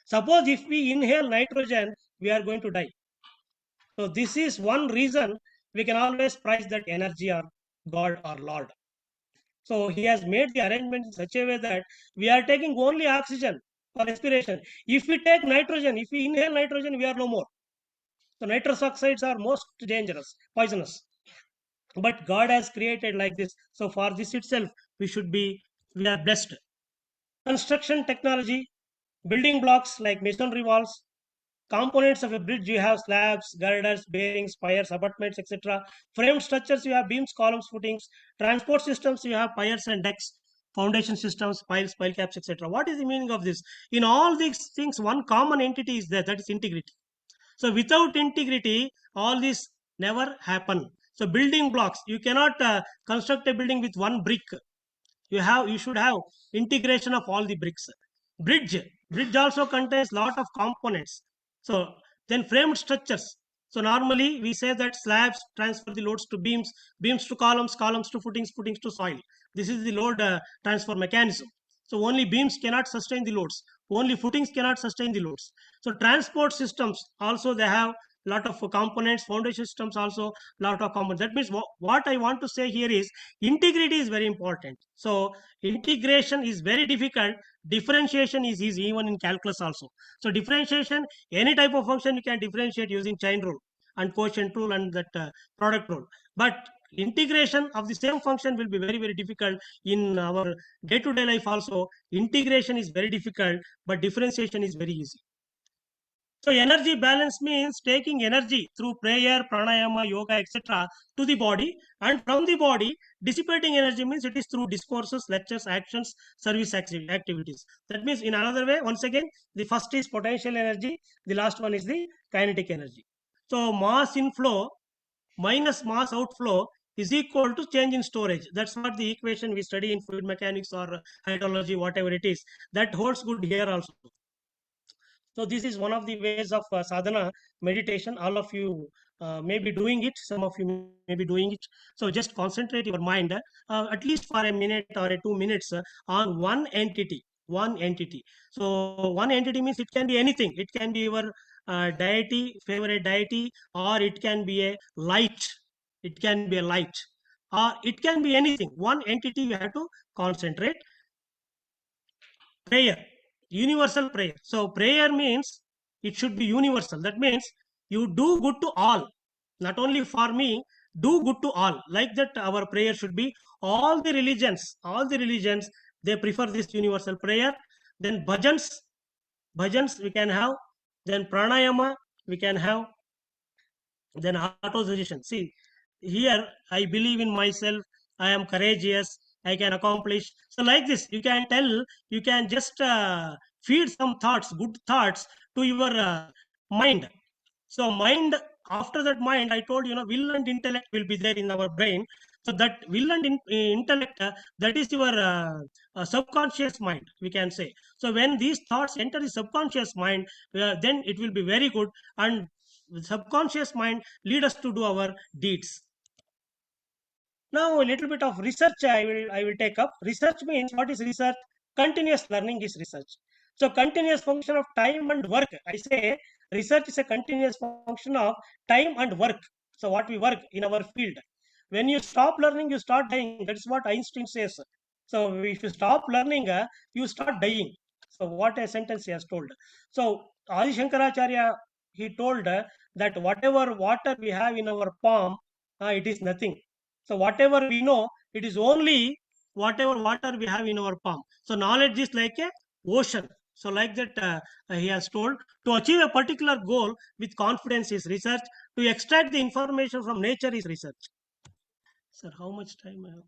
Suppose if we inhale nitrogen, we are going to die. So this is one reason we can always prize that energy or God or Lord. So he has made the arrangement in such a way that we are taking only oxygen for respiration. If we take nitrogen, if we inhale nitrogen, we are no more. So nitrous oxides are most dangerous, poisonous. But God has created like this. So for this itself, we are blessed. Construction technology, building blocks like masonry walls, components of a bridge, you have slabs, girders, bearings, piers, abutments, etc. Framed structures, you have beams, columns, footings. Transport systems, you have piers and decks. Foundation systems, piles, pile caps, etc. What is the meaning of this? In all these things, one common entity is there, that is integrity. So without integrity, all this never happen. So building blocks, you cannot construct a building with one brick. You should have integration of all the bricks. Bridge also contains lot of components. So then framed structures. So normally we say that slabs transfer the loads to beams to columns, columns to footings to soil. This is the load transfer mechanism. So only beams cannot sustain the loads, only footings cannot sustain the loads. So transport systems also, they have lot of components. Foundation systems also lot of components. That means what I want to say here is integrity is very important. So integration is very difficult. Differentiation is easy, even in calculus also. So differentiation, any type of function you can differentiate using chain rule and quotient rule and that product rule. But integration of the same function will be very, very difficult in our day-to-day life also. Integration is very difficult, but differentiation is very easy. So energy balance means taking energy through prayer, pranayama, yoga, etc. to the body, and from the body, dissipating energy means it is through discourses, lectures, actions, service activities. That means in another way, once again, the first is potential energy, the last one is the kinetic energy. So mass inflow minus mass outflow is equal to change in storage. That's what the equation we study in fluid mechanics or hydrology, whatever it is. That holds good here also. So this is one of the ways of sadhana, meditation. All of you may be doing it. Some of you may be doing it. So just concentrate your mind at least for a minute or 2 minutes on one entity. One entity. So one entity means it can be anything. It can be your deity, favorite deity, or it can be a light. It can be a light. Or it can be anything. One entity you have to concentrate. Prayer, universal prayer. So prayer means it should be universal. That means you do good to all, not only for me. Do good to all. Like that our prayer should be. All the religions they prefer this universal prayer. Then bhajans we can have. Then pranayama we can have. Then auto suggestion. See, here I believe in myself. I am courageous. I can accomplish. So like this, you can tell. You can just feed some thoughts, good thoughts, to your mind. So mind. After that mind, I told will and intellect will be there in our brain. So that will and intellect, that is your subconscious mind, we can say. So when these thoughts enter the subconscious mind, then it will be very good, and the subconscious mind lead us to do our deeds. Now a little bit of research I will take up. Research means, what is research? Continuous learning is research. So continuous function of time and work. I say research is a continuous function of time and work. So what we work in our field. When you stop learning, you start dying. That's what Einstein says. So if you stop learning, you start dying. So what a sentence he has told. So Adi Shankaracharya, he told that whatever water we have in our palm, it is nothing. So whatever we know, it is only whatever water we have in our palm. So knowledge is like a ocean. So like that, he has told, to achieve a particular goal with confidence is research. To extract the information from nature is research. Sir, how much time I have?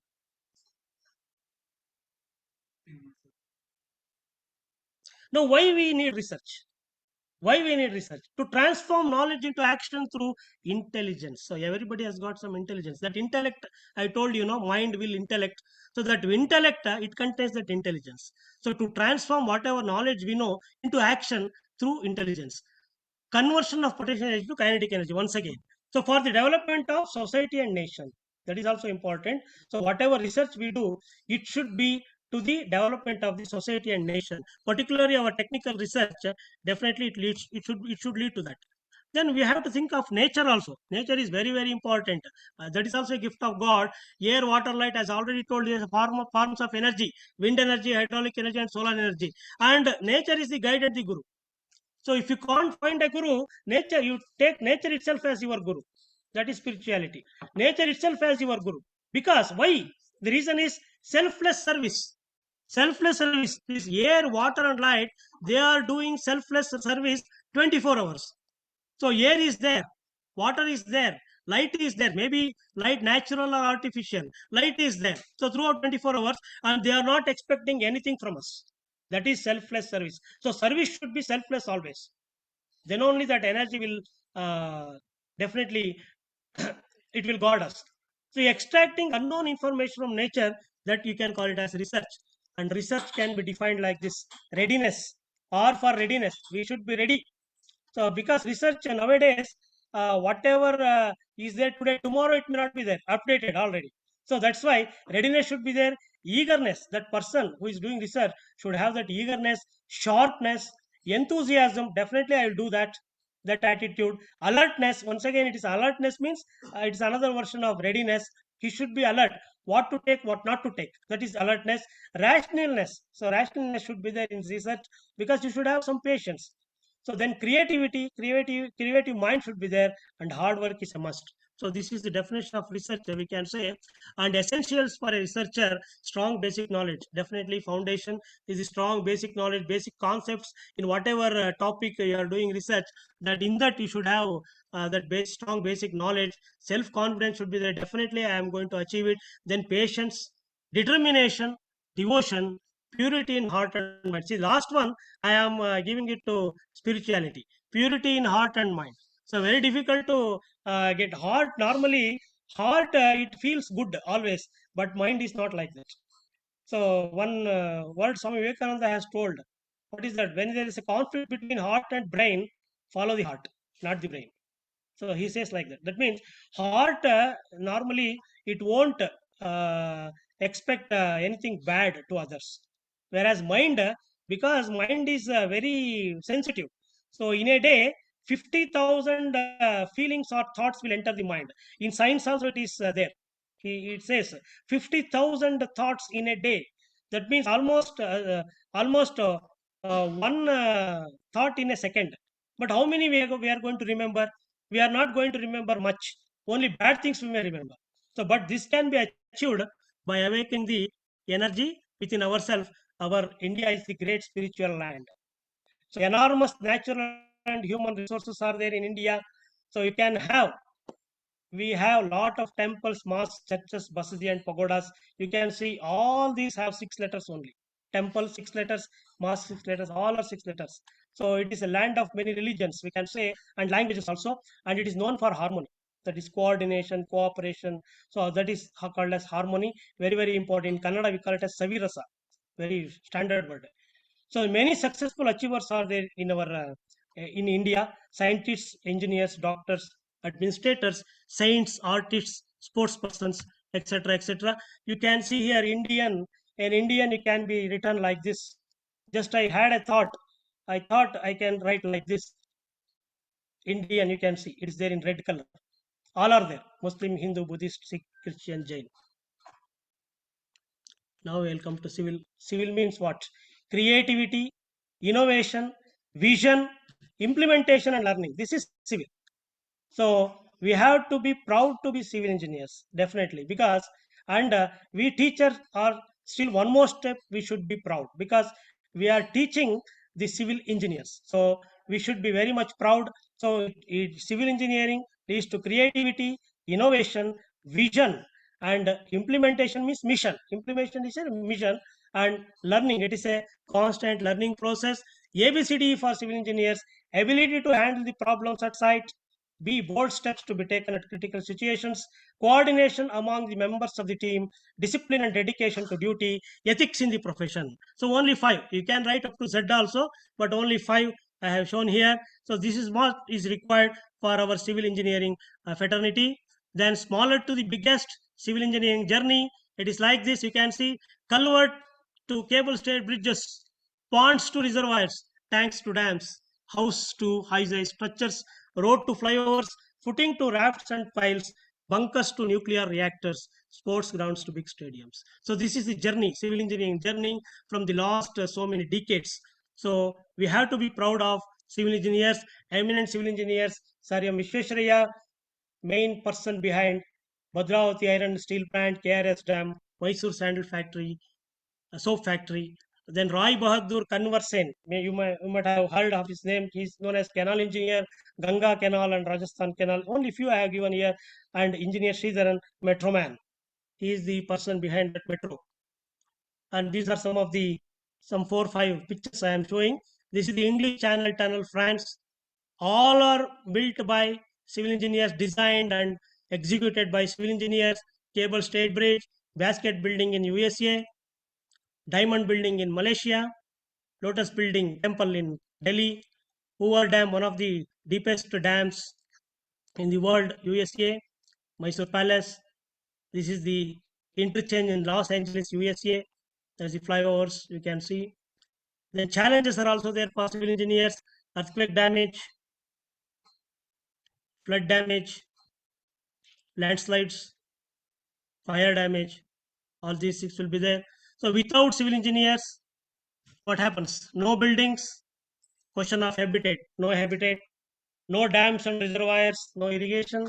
Now, why we need research? Why we need research? To transform knowledge into action through intelligence. So everybody has got some intelligence. That intellect, I told you, mind will intellect. So that intellect, it contains that intelligence. So to transform whatever knowledge we know into action through intelligence. Conversion of potential energy to kinetic energy once again. So for the development of society and nation, that is also important. So whatever research we do, it should be to the development of the society and nation. Particularly our technical research, definitely it should lead to that. Then we have to think of nature also. Nature is very, very important. That is also a gift of God. Air, water, light, as already told, is a forms of energy: wind energy, hydraulic energy, and solar energy. And nature is the guide and the guru. So if you can't find a guru, nature, you take nature itself as your guru. That is spirituality. Nature itself as your guru. Because why? The reason is selfless service. Selfless service. This air, water, and light, they are doing selfless service 24 hours. So air is there, water is there, light is there. Maybe light natural or artificial. Light is there. So throughout 24 hours, and they are not expecting anything from us. That is selfless service. So service should be selfless always. Then only that energy will definitely it will guard us. So extracting unknown information from nature, that you can call it as research. And research can be defined like this: readiness. Or for readiness, we should be ready. So because research nowadays, whatever is there today, tomorrow it may not be there, updated already. So that's why readiness should be there. Eagerness, that person who is doing research should have that eagerness, sharpness, enthusiasm. Definitely, I will do that. That attitude, alertness. Once again, it is alertness means it's another version of readiness. He should be alert. What to take, what not to take. That is alertness. Rationalness. So rationalness should be there in research, because you should have some patience. So then creativity, creative mind should be there, and hard work is a must. So this is the definition of researcher, we can say. And essentials for a researcher: strong basic knowledge. Definitely foundation is a strong basic knowledge, basic concepts in whatever topic you are doing research. That in that you should have that strong basic knowledge. Self confidence should be there. Definitely, I am going to achieve it. Then patience, determination, devotion, purity in heart and mind. See, last one I am giving it to spirituality. Purity in heart and mind. So very difficult to get heart. Normally, heart it feels good always, but mind is not like that. So one word Swami Vivekananda has told. What is that? When there is a conflict between heart and brain, follow the heart, not the brain. So he says like that. That means heart normally it won't expect anything bad to others, whereas mind, because mind is very sensitive. So in a day, 50,000 feelings or thoughts will enter the mind. In science also it is there. It says 50,000 thoughts in a day. That means almost one thought in a second. But how many we are going to remember? We are not going to remember much. Only bad things we may remember. So, but this can be achieved by awakening the energy within ourselves. Our India is the great spiritual land. So, enormous natural and human resources are there in India. So, you can have, we have lot of temples, mosques, churches, basadi, and pagodas. You can see all these have 6 letters only. Temple 6 letters, mosque 6 letters, all are 6 letters. So it is a land of many religions, we can say, and languages also, and it is known for harmony. That is coordination, cooperation. So that is called as harmony. Very, very important. In Kannada, we call it as Savirasa. Very standard word. So many successful achievers are there in our in India: scientists, engineers, doctors, administrators, saints, artists, sports persons, etc., etc. You can see here Indian. In Indian, it can be written like this. Just I had a thought. I thought I can write like this. Indian, you can see it is there in red color. All are there: Muslim, Hindu, Buddhist, Sikh, Christian, Jain. Now we'll come to civil. Civil means what? Creativity, innovation, vision, implementation, and learning. This is civil. So we have to be proud to be civil engineers, definitely, because and we teachers are still one more step. We should be proud because we are teaching the civil engineers. So we should be very much proud. So civil engineering leads to creativity, innovation, vision, and implementation means mission. Implementation is a mission, and learning, it is a constant learning process. ABCD for civil engineers: ability to handle the problems at site, B, bold steps to be taken at critical situations, coordination among the members of the team, discipline and dedication to duty, ethics in the profession. So only 5. You can write up to Z also, but only 5 I have shown here. So this is what is required for our civil engineering fraternity. Then smaller to the biggest civil engineering journey, it is like this. You can see culvert to cable stayed bridges, ponds to reservoirs, tanks to dams, house to high-rise structures, road to flyovers, footing to rafts and piles, bunkers to nuclear reactors, sports grounds to big stadiums. So this is the journey, civil engineering journey from the last so many decades. So we have to be proud of civil engineers, eminent civil engineers. Sir M. Vishwesvaraya, main person behind Bhadravati Iron and Steel Plant, KRS Dam, Mysore Sandal Factory, soap factory. Then Rai Bahadur Kanwar Sen, you might have heard of his name. He is known as canal engineer, Ganga Canal and Rajasthan Canal. Only few I have given here. And engineer Sridharan, Metro Man. He is the person behind that metro. And these are some 4 or 5 pictures I am showing. This is the English Channel Tunnel, France. All are built by civil engineers, designed and executed by civil engineers. Cable Stayed Bridge, Basket Building in USA, Diamond Building in Malaysia, Lotus Building Temple in Delhi, Hoover Dam, one of the deepest dams in the world, USA, Mysore Palace. This is the interchange in Los Angeles, USA. There's the flyovers you can see. Then challenges are also there for civil engineers: earthquake damage, flood damage, landslides, fire damage. All these 6 will be there. So without civil engineers, what happens? No buildings. Question of habitat. No habitat. No dams and reservoirs. No irrigation.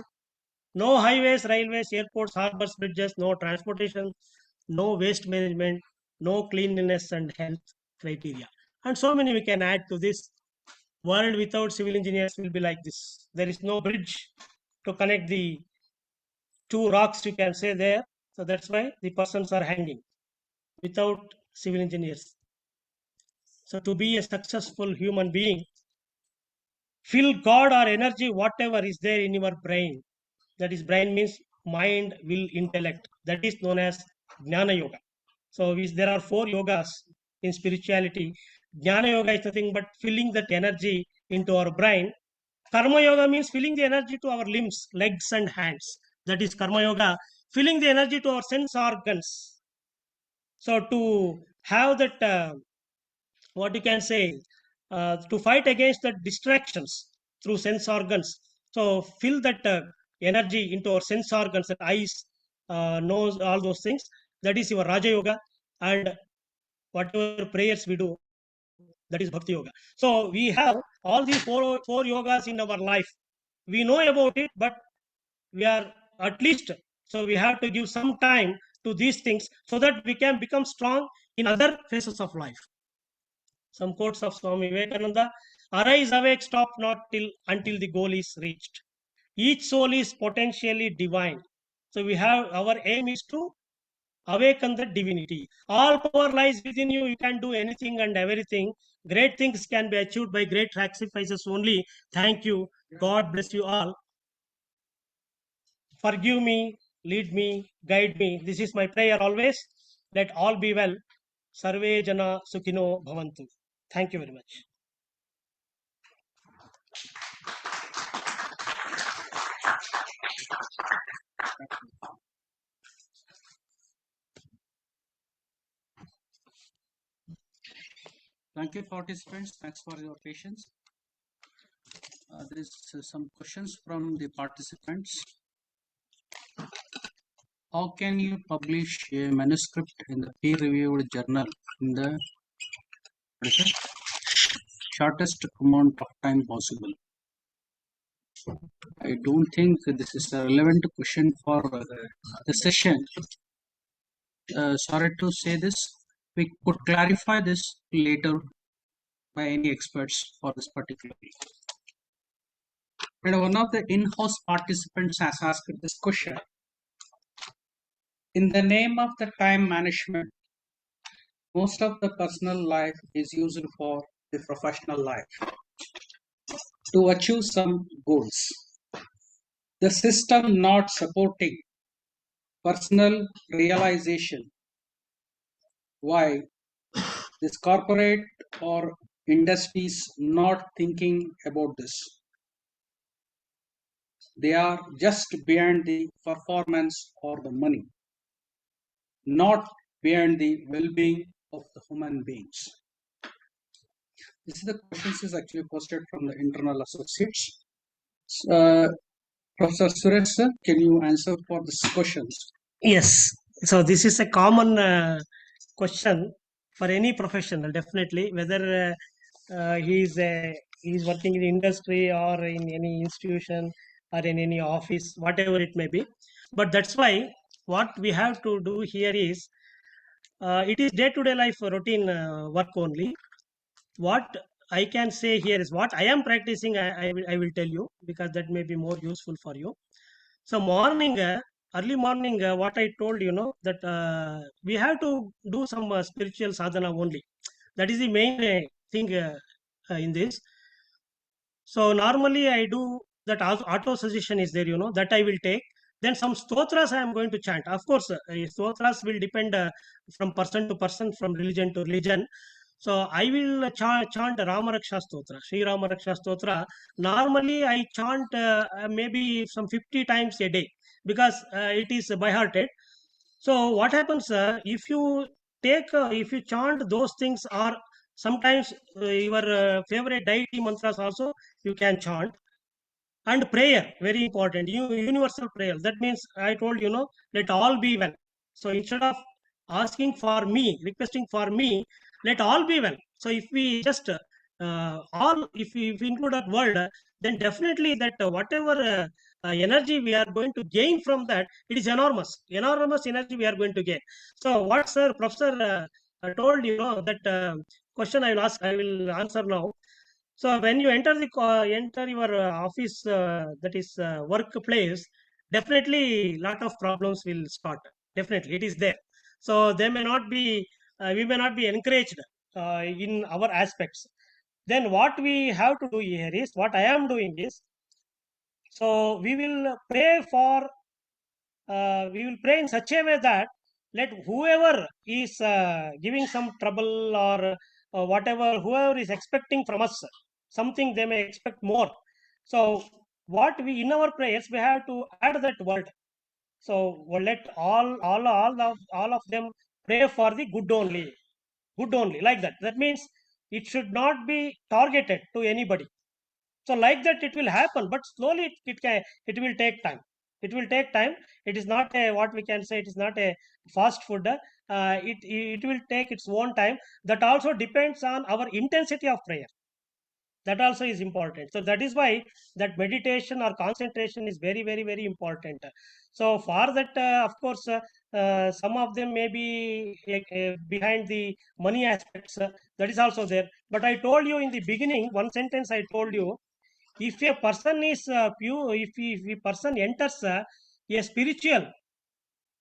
No highways, railways, airports, harbors, bridges. No transportation. No waste management. No cleanliness and health criteria. And so many we can add to this. World without civil engineers will be like this. There is no bridge to connect the 2 rocks, you can say there. So that's why the persons are hanging without civil engineers. So to be a successful human being, feel God or energy, whatever is there in your brain. That is, brain means mind, will, intellect. That is known as Jnana Yoga. So there are 4 yogas in spirituality. Jnana Yoga is nothing but filling that energy into our brain. Karma Yoga means filling the energy to our limbs, legs and hands. That is Karma Yoga. Filling the energy to our sense organs. So to have that, what you can say, to fight against the distractions through sense organs. So fill that energy into our sense organs, that eyes, nose, all those things. That is your Raja Yoga. And whatever prayers we do, that is Bhakti Yoga. So we have all these four yogas in our life. We know about it, but we are at least, so we have to give some time to these things so that we can become strong in other phases of life. Some quotes of Swami Vivekananda: arise, awake, stop not until the goal is reached. Each soul is potentially divine. So we have, our aim is to awaken the divinity. All power lies within you. You can do anything and everything. Great things can be achieved by great sacrifices only. Thank you. God bless you all. Forgive me, lead me, guide me. This is my prayer always. Let all be well. Sarve Jana Sukhino Bhavantu. Thank you very much. Thank you, participants. Thanks for your patience. There is some questions from the participants. How can you publish a manuscript in the peer-reviewed journal in the shortest amount of time possible? I don't think this is a relevant question for the session. Sorry to say this. We could clarify this later by any experts for this particular week. And one of the in-house participants has asked this question. In the name of the time management, most of the personal life is used for the professional life to achieve some goals. The system not supporting personal realization. Why? This corporate or industries not thinking about this. They are just behind the performance or the money, not behind the well-being of the human beings. This is the questions is actually posted from the internal associates. Professor Suresh, sir, can you answer for these questions? Yes. So this is a common question for any professional, definitely, whether he's working in industry or in any institution or in any office, whatever it may be. But that's why what we have to do here is it is day-to-day life routine work only. What I can say here is what I am practicing. I will tell you because that may be more useful for you. So morning, early morning, what I told that we have to do some spiritual sadhana only. That is the main thing in this. So normally I do that auto suggestion is there, that I will take. Then some stotras I am going to chant. Of course, stotras will depend from person to person, from religion to religion. So I will chant Ramaraksha Stotra, Sri Ramaraksha Stotra. Normally I chant maybe some 50 times a day because it is by hearted. So what happens if you if you chant those things, or sometimes your favorite deity mantras also you can chant. And prayer, very important, universal prayer. That means I told let all be well. So instead of asking for me, requesting for me, let all be well. So if we just all, if we include that word, then definitely that whatever energy we are going to gain from that, it is enormous energy we are going to gain. So what sir, professor told, that question I will ask, I will answer now. So when you enter enter your office, that is workplace, definitely lot of problems will start. Definitely, it is there. So they may not be, we may not be encouraged in our aspects. Then what we have to do here is, what I am doing is, so we will pray in such a way that let whoever is giving some trouble, or whatever, whoever is expecting from us something, they may expect more. So what we, in our prayers, we have to add that word. So let all of them pray for the good only, like that. That means it should not be targeted to anybody. So like that it will happen, but slowly it will take time. It will take time. It is not a, what we can say, it is not a fast food. It will take its own time. That also depends on our intensity of prayer. That also is important. So that is why that meditation or concentration is very, very, very important. So for that, of course, some of them may be behind the money aspects. That is also there. But I told you in the beginning, one sentence I told you, if a person is pure, if a person enters a spiritual,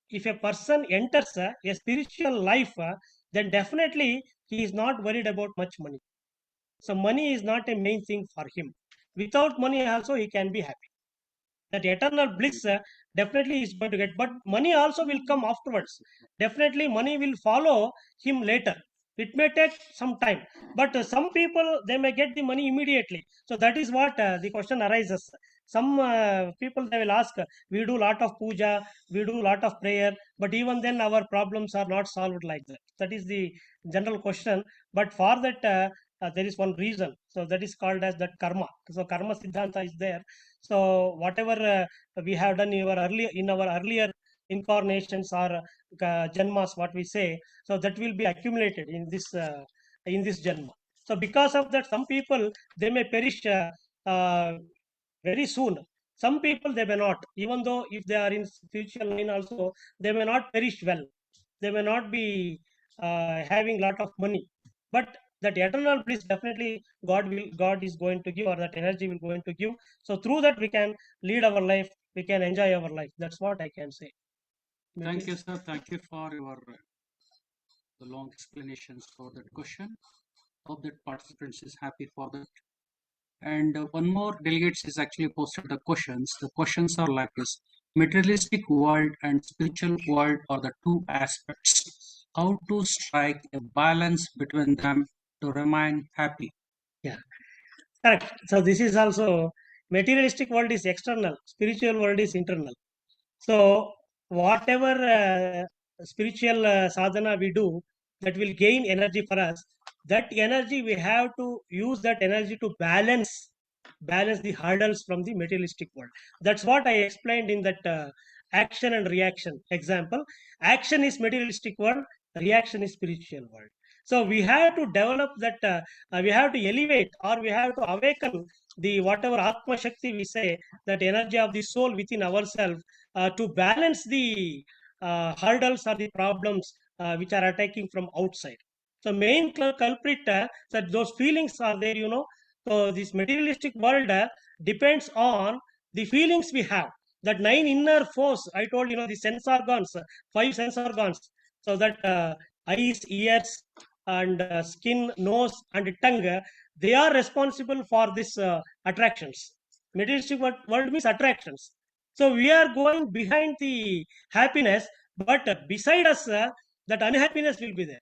if a person enters a spiritual life, then definitely he is not worried about much money. So money is not a main thing for him. Without money also he can be happy. That eternal bliss definitely is going to get, but money also will come afterwards. Definitely money will follow him later. It may take some time, but some people, they may get the money immediately. So that is what the question arises. Some people, they will ask, we do lot of puja, we do lot of prayer, but even then our problems are not solved like that. That is the general question. But for that there is one reason. So that is called as that karma. So karma siddhanta is there. So whatever we have done in our earlier incarnations, or janmas, what we say, so that will be accumulated in this janma. So because of that, some people, they may perish very soon. Some people, they may not, even though if they are in spiritual line also, they may not perish well. They may not be having lot of money, but that eternal bliss definitely God is going to give, or that energy will going to give. So through that we can lead our life, we can enjoy our life. That's what I can say. Thank you, sir. Thank you for your the long explanations for that question. Hope that participants is happy for that. And one more delegates is actually posted the questions. The questions are like this: materialistic world and spiritual world are the two aspects. How to strike a balance between them to remain happy? Yeah, correct. So this is also, materialistic world is external, spiritual world is internal. So whatever spiritual sadhana we do, that will gain energy for us. That energy we have to use that energy to balance the hurdles from the materialistic world. That's what I explained in that action and reaction example. Action is materialistic world, reaction is spiritual world. So we have to develop that. We have to elevate, or we have to awaken the whatever Atma Shakti we say, that energy of the soul within ourselves, to balance the hurdles or the problems which are attacking from outside. So main culprit, that those feelings are there, So this materialistic world depends on the feelings we have. That 9 inner force I told, the sense organs, 5 sense organs. So that eyes, ears, and skin, nose, and tongue, they are responsible for this attractions. Materialistic world means attractions. So we are going behind the happiness, but beside us, that unhappiness will be there.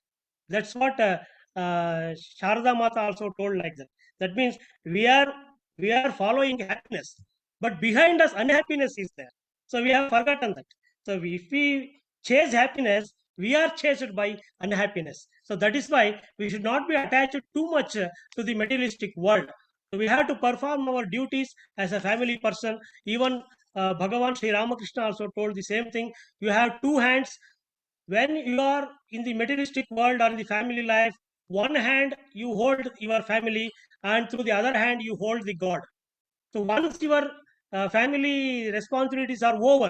That's what Sharada Mata also told like that. That means we are following happiness, but behind us unhappiness is there. So we have forgotten that. So if we chase happiness, we are chased by unhappiness. So that is why we should not be attached too much to the materialistic world. So we have to perform our duties as a family person. Even Bhagavan Sri Ramakrishna also told the same thing. You have two hands. When you are in the materialistic world or in the family life, one hand you hold your family, and through the other hand you hold the God. So once your family responsibilities are over,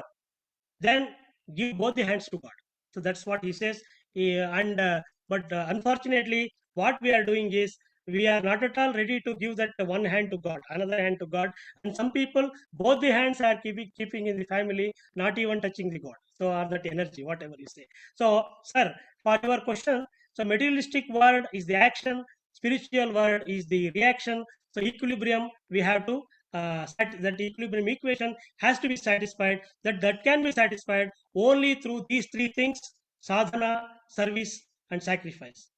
then give both the hands to God. So that's what he says. And but unfortunately, what we are doing is, we are not at all ready to give that one hand to God, another hand to God. And some people, both the hands are keeping in the family, not even touching the God. So, or that energy, whatever you say. So, sir, for your question, so materialistic world is the action, spiritual world is the reaction. So equilibrium we have to that equilibrium equation has to be satisfied. That can be satisfied only through these three things: sadhana, service, and sacrifice.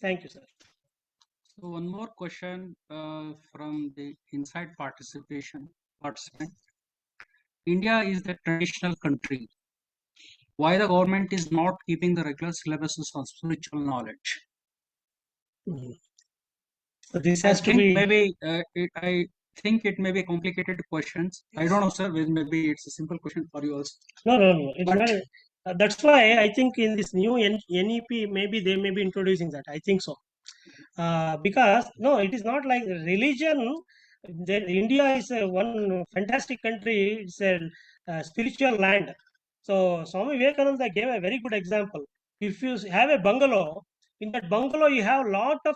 Thank you, sir. So one more question from the inside participant. India is the traditional country. Why the government is not keeping the regular syllabuses on spiritual knowledge? So this I has to think be. maybe I think it may be complicated questions. I don't know, sir. Maybe it's a simple question for you also. No. It's But not. That's why I think in this new NEP, maybe they may be introducing that. I think so. Because no, it is not like religion. India is one fantastic country. It's a spiritual land. So Swami Vivekananda gave a very good example. If you have a bungalow, in that bungalow you have lot of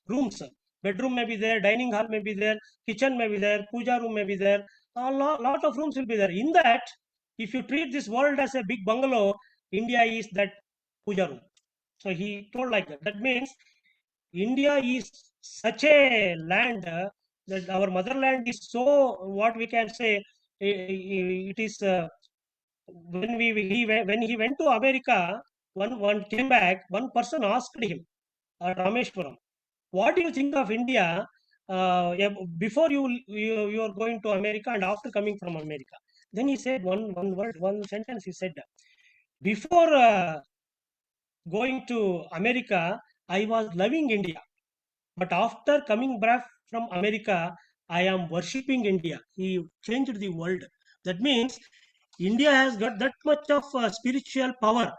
rooms. Bedroom may be there, dining hall may be there, kitchen may be there, puja room may be there. A lot of rooms will be there. In that, if you treat this world as a big bungalow, India is that puja room. So he told like that. That means India is such a land that our motherland is so, what we can say, it is when he went to America, one came back. One person asked him at Rameshwaram, "What do you think of India before you are going to America and after coming from America?" Then he said one word, one sentence. He said, "Before going to America, I was loving India. But after coming back from America, I am worshipping India." He changed the world. That means India has got that much of spiritual power.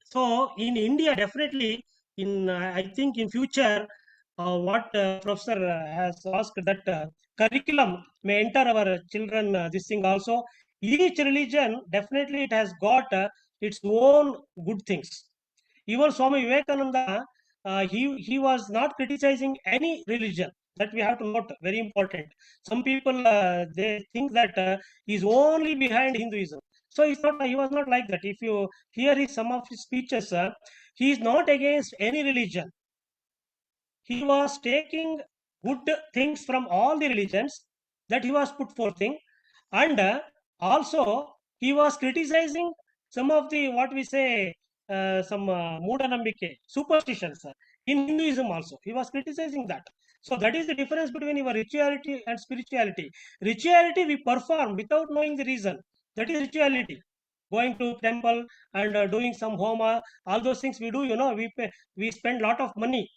So in India, definitely, in I think in future, what Professor has asked, that curriculum may enter our children. This thing also, each religion definitely it has got its own good things. Even Swami Vivekananda he was not criticizing any religion. That we have to note, very important. Some people they think that he's only behind Hinduism. So he's not. He was not like that. If you hear some of his speeches, he is not against any religion. He was taking good things from all the religions that he was put forthing, and also he was criticizing some of the, what we say, some moodanambike superstitions in Hinduism also. He was criticizing that. So that is the difference between your rituality and spirituality. Rituality we perform without knowing the reason. That is rituality. Going to temple and doing some homa, all those things we do. We spend lot of money,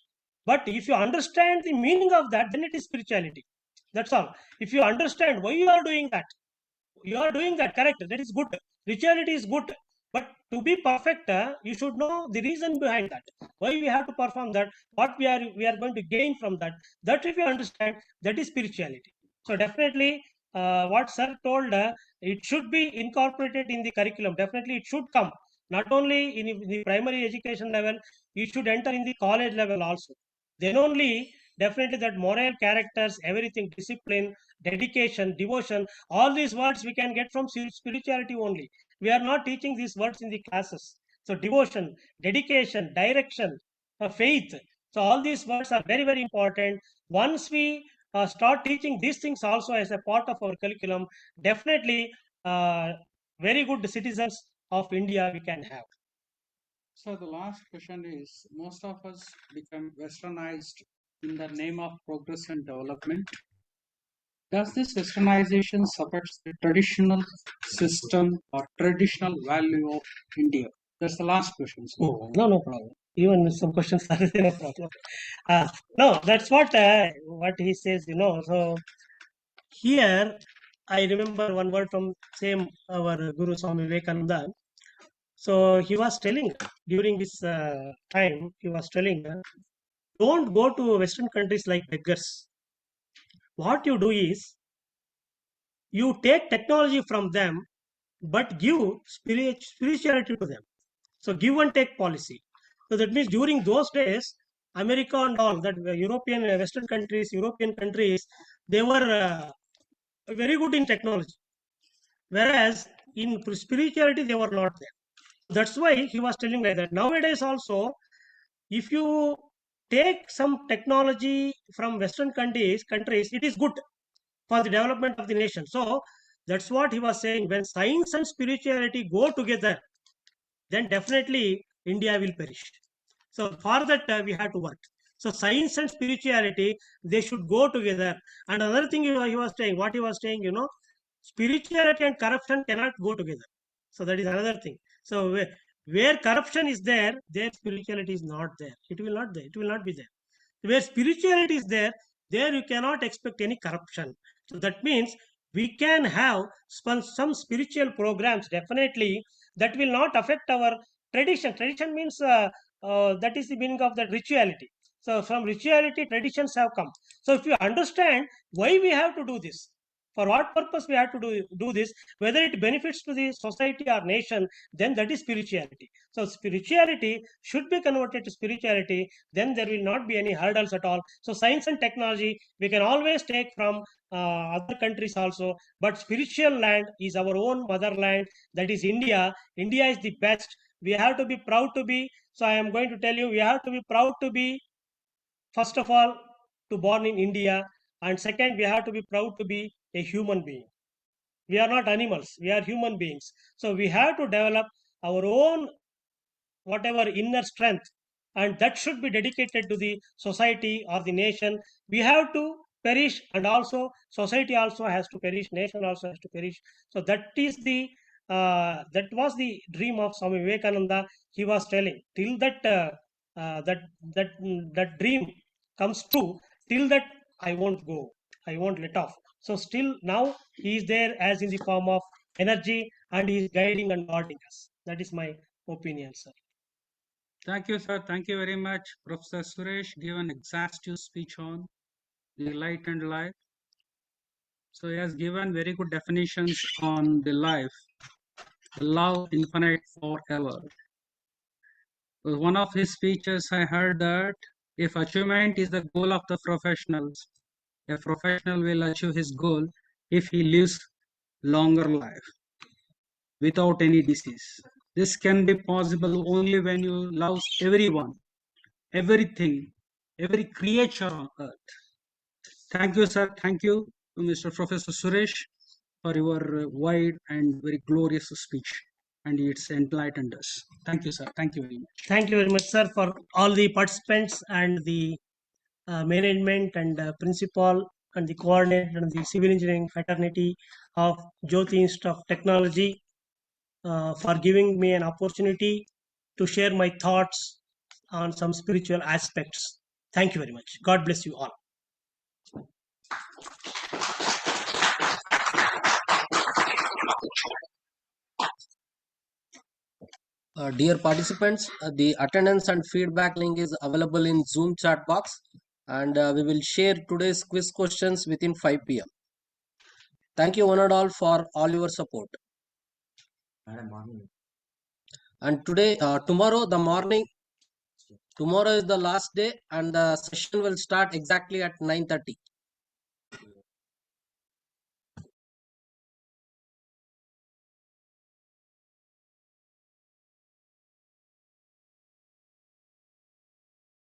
but if you understand the meaning of that, then it is spirituality. That's all. If you understand why you are doing that, correct. That is good. Rituality is good. But to be perfect, you should know the reason behind that. Why we have to perform that, what we are going to gain from that. That if you understand, that is spirituality. So definitely, what sir told, it should be incorporated in the curriculum. Definitely, it should come. Not only in the primary education level, it should enter in the college level also. Then only definitely that moral characters, everything, discipline, dedication, devotion, all these words we can get from spirituality only. We are not teaching these words in the classes. So devotion, dedication, direction, faith. So all these words are very, very important. Once we start teaching these things also as a part of our curriculum, definitely uh, very good citizens of India we can have. So the last question is, most of us become westernized in the name of progress and development. Does this westernization support the traditional system or traditional value of India? That's the last question. sir. No, no problem. Even some questions are there, no problem. No, that's what he says. So here, I remember one word from same our Guru Swami Vivekananda. So he was telling during this time, he was telling, don't go to Western countries like beggars. What you do is you take technology from them, but give spirituality to them. So give and take policy. So that means during those days, America and all that European Western countries, European countries, they were very good in technology, whereas in spirituality they were not there. That's why he was telling like that. Nowadays also, if you take some technology from Western countries, it is good for the development of the nation. So that's what he was saying. When science and spirituality go together, then definitely India will perish. So for that we have to work. So science and spirituality, they should go together. And another thing he was saying, what he was saying, spirituality and corruption cannot go together. So that is another thing. So where corruption is there, there spirituality is not there. It will not there. It will not be there. Where spirituality is there, there you cannot expect any corruption. So that means we can have some spiritual programs definitely that will not affect our tradition. Tradition means that is the meaning of that rituality. So from rituality, traditions have come. So if you understand why we have to do this, for what purpose we have to do this, whether it benefits to the society or nation, then that is spirituality. So spirituality should be converted to spirituality, then there will not be any hurdles at all. So science and technology we can always take from other countries also, but spiritual land is our own motherland, that is India. India is the best. We have to be proud to be. So I am going to tell you, we have to be proud to be, first of all, to born in India, and second, we have to be proud to be a human being. We are not animals, we are human beings. So we have to develop our own whatever inner strength, and that should be dedicated to the society or the nation. We have to perish, and also society also has to perish, nation also has to perish. So that was the dream of Swami Vivekananda. He was telling, till that uh, that that dream comes true, till that I won't go, I won't let off. So still now he is there as in the form of energy, and he is guiding and guarding us. That is my opinion, sir. Thank you, sir. Thank you very much. Professor Suresh gave an exhaustive speech on the light and life. So he has given very good definitions on the life, love infinite forever. One of his speeches, I heard that if achievement is the goal of the professionals, a professional will achieve his goal if he lives longer life without any disease. This can be possible only when you love everyone, everything, every creature on earth. Thank you, sir. Thank you, Mr. Professor Suresh, for your wide and very glorious speech, and it's enlightened us. Thank you, sir. Thank you very much. Thank you very much, sir, for all the participants and the management and principal and the coordinator and the civil engineering fraternity of JIT Institute of Technology for giving me an opportunity to share my thoughts on some spiritual aspects. Thank you very much. God bless you all. Dear participants, the attendance and feedback link is available in Zoom chat box, and we will share today's quiz questions within 5 p.m. Thank you one and all for all your support. And today, tomorrow is the last day, and the session will start exactly at 9:30.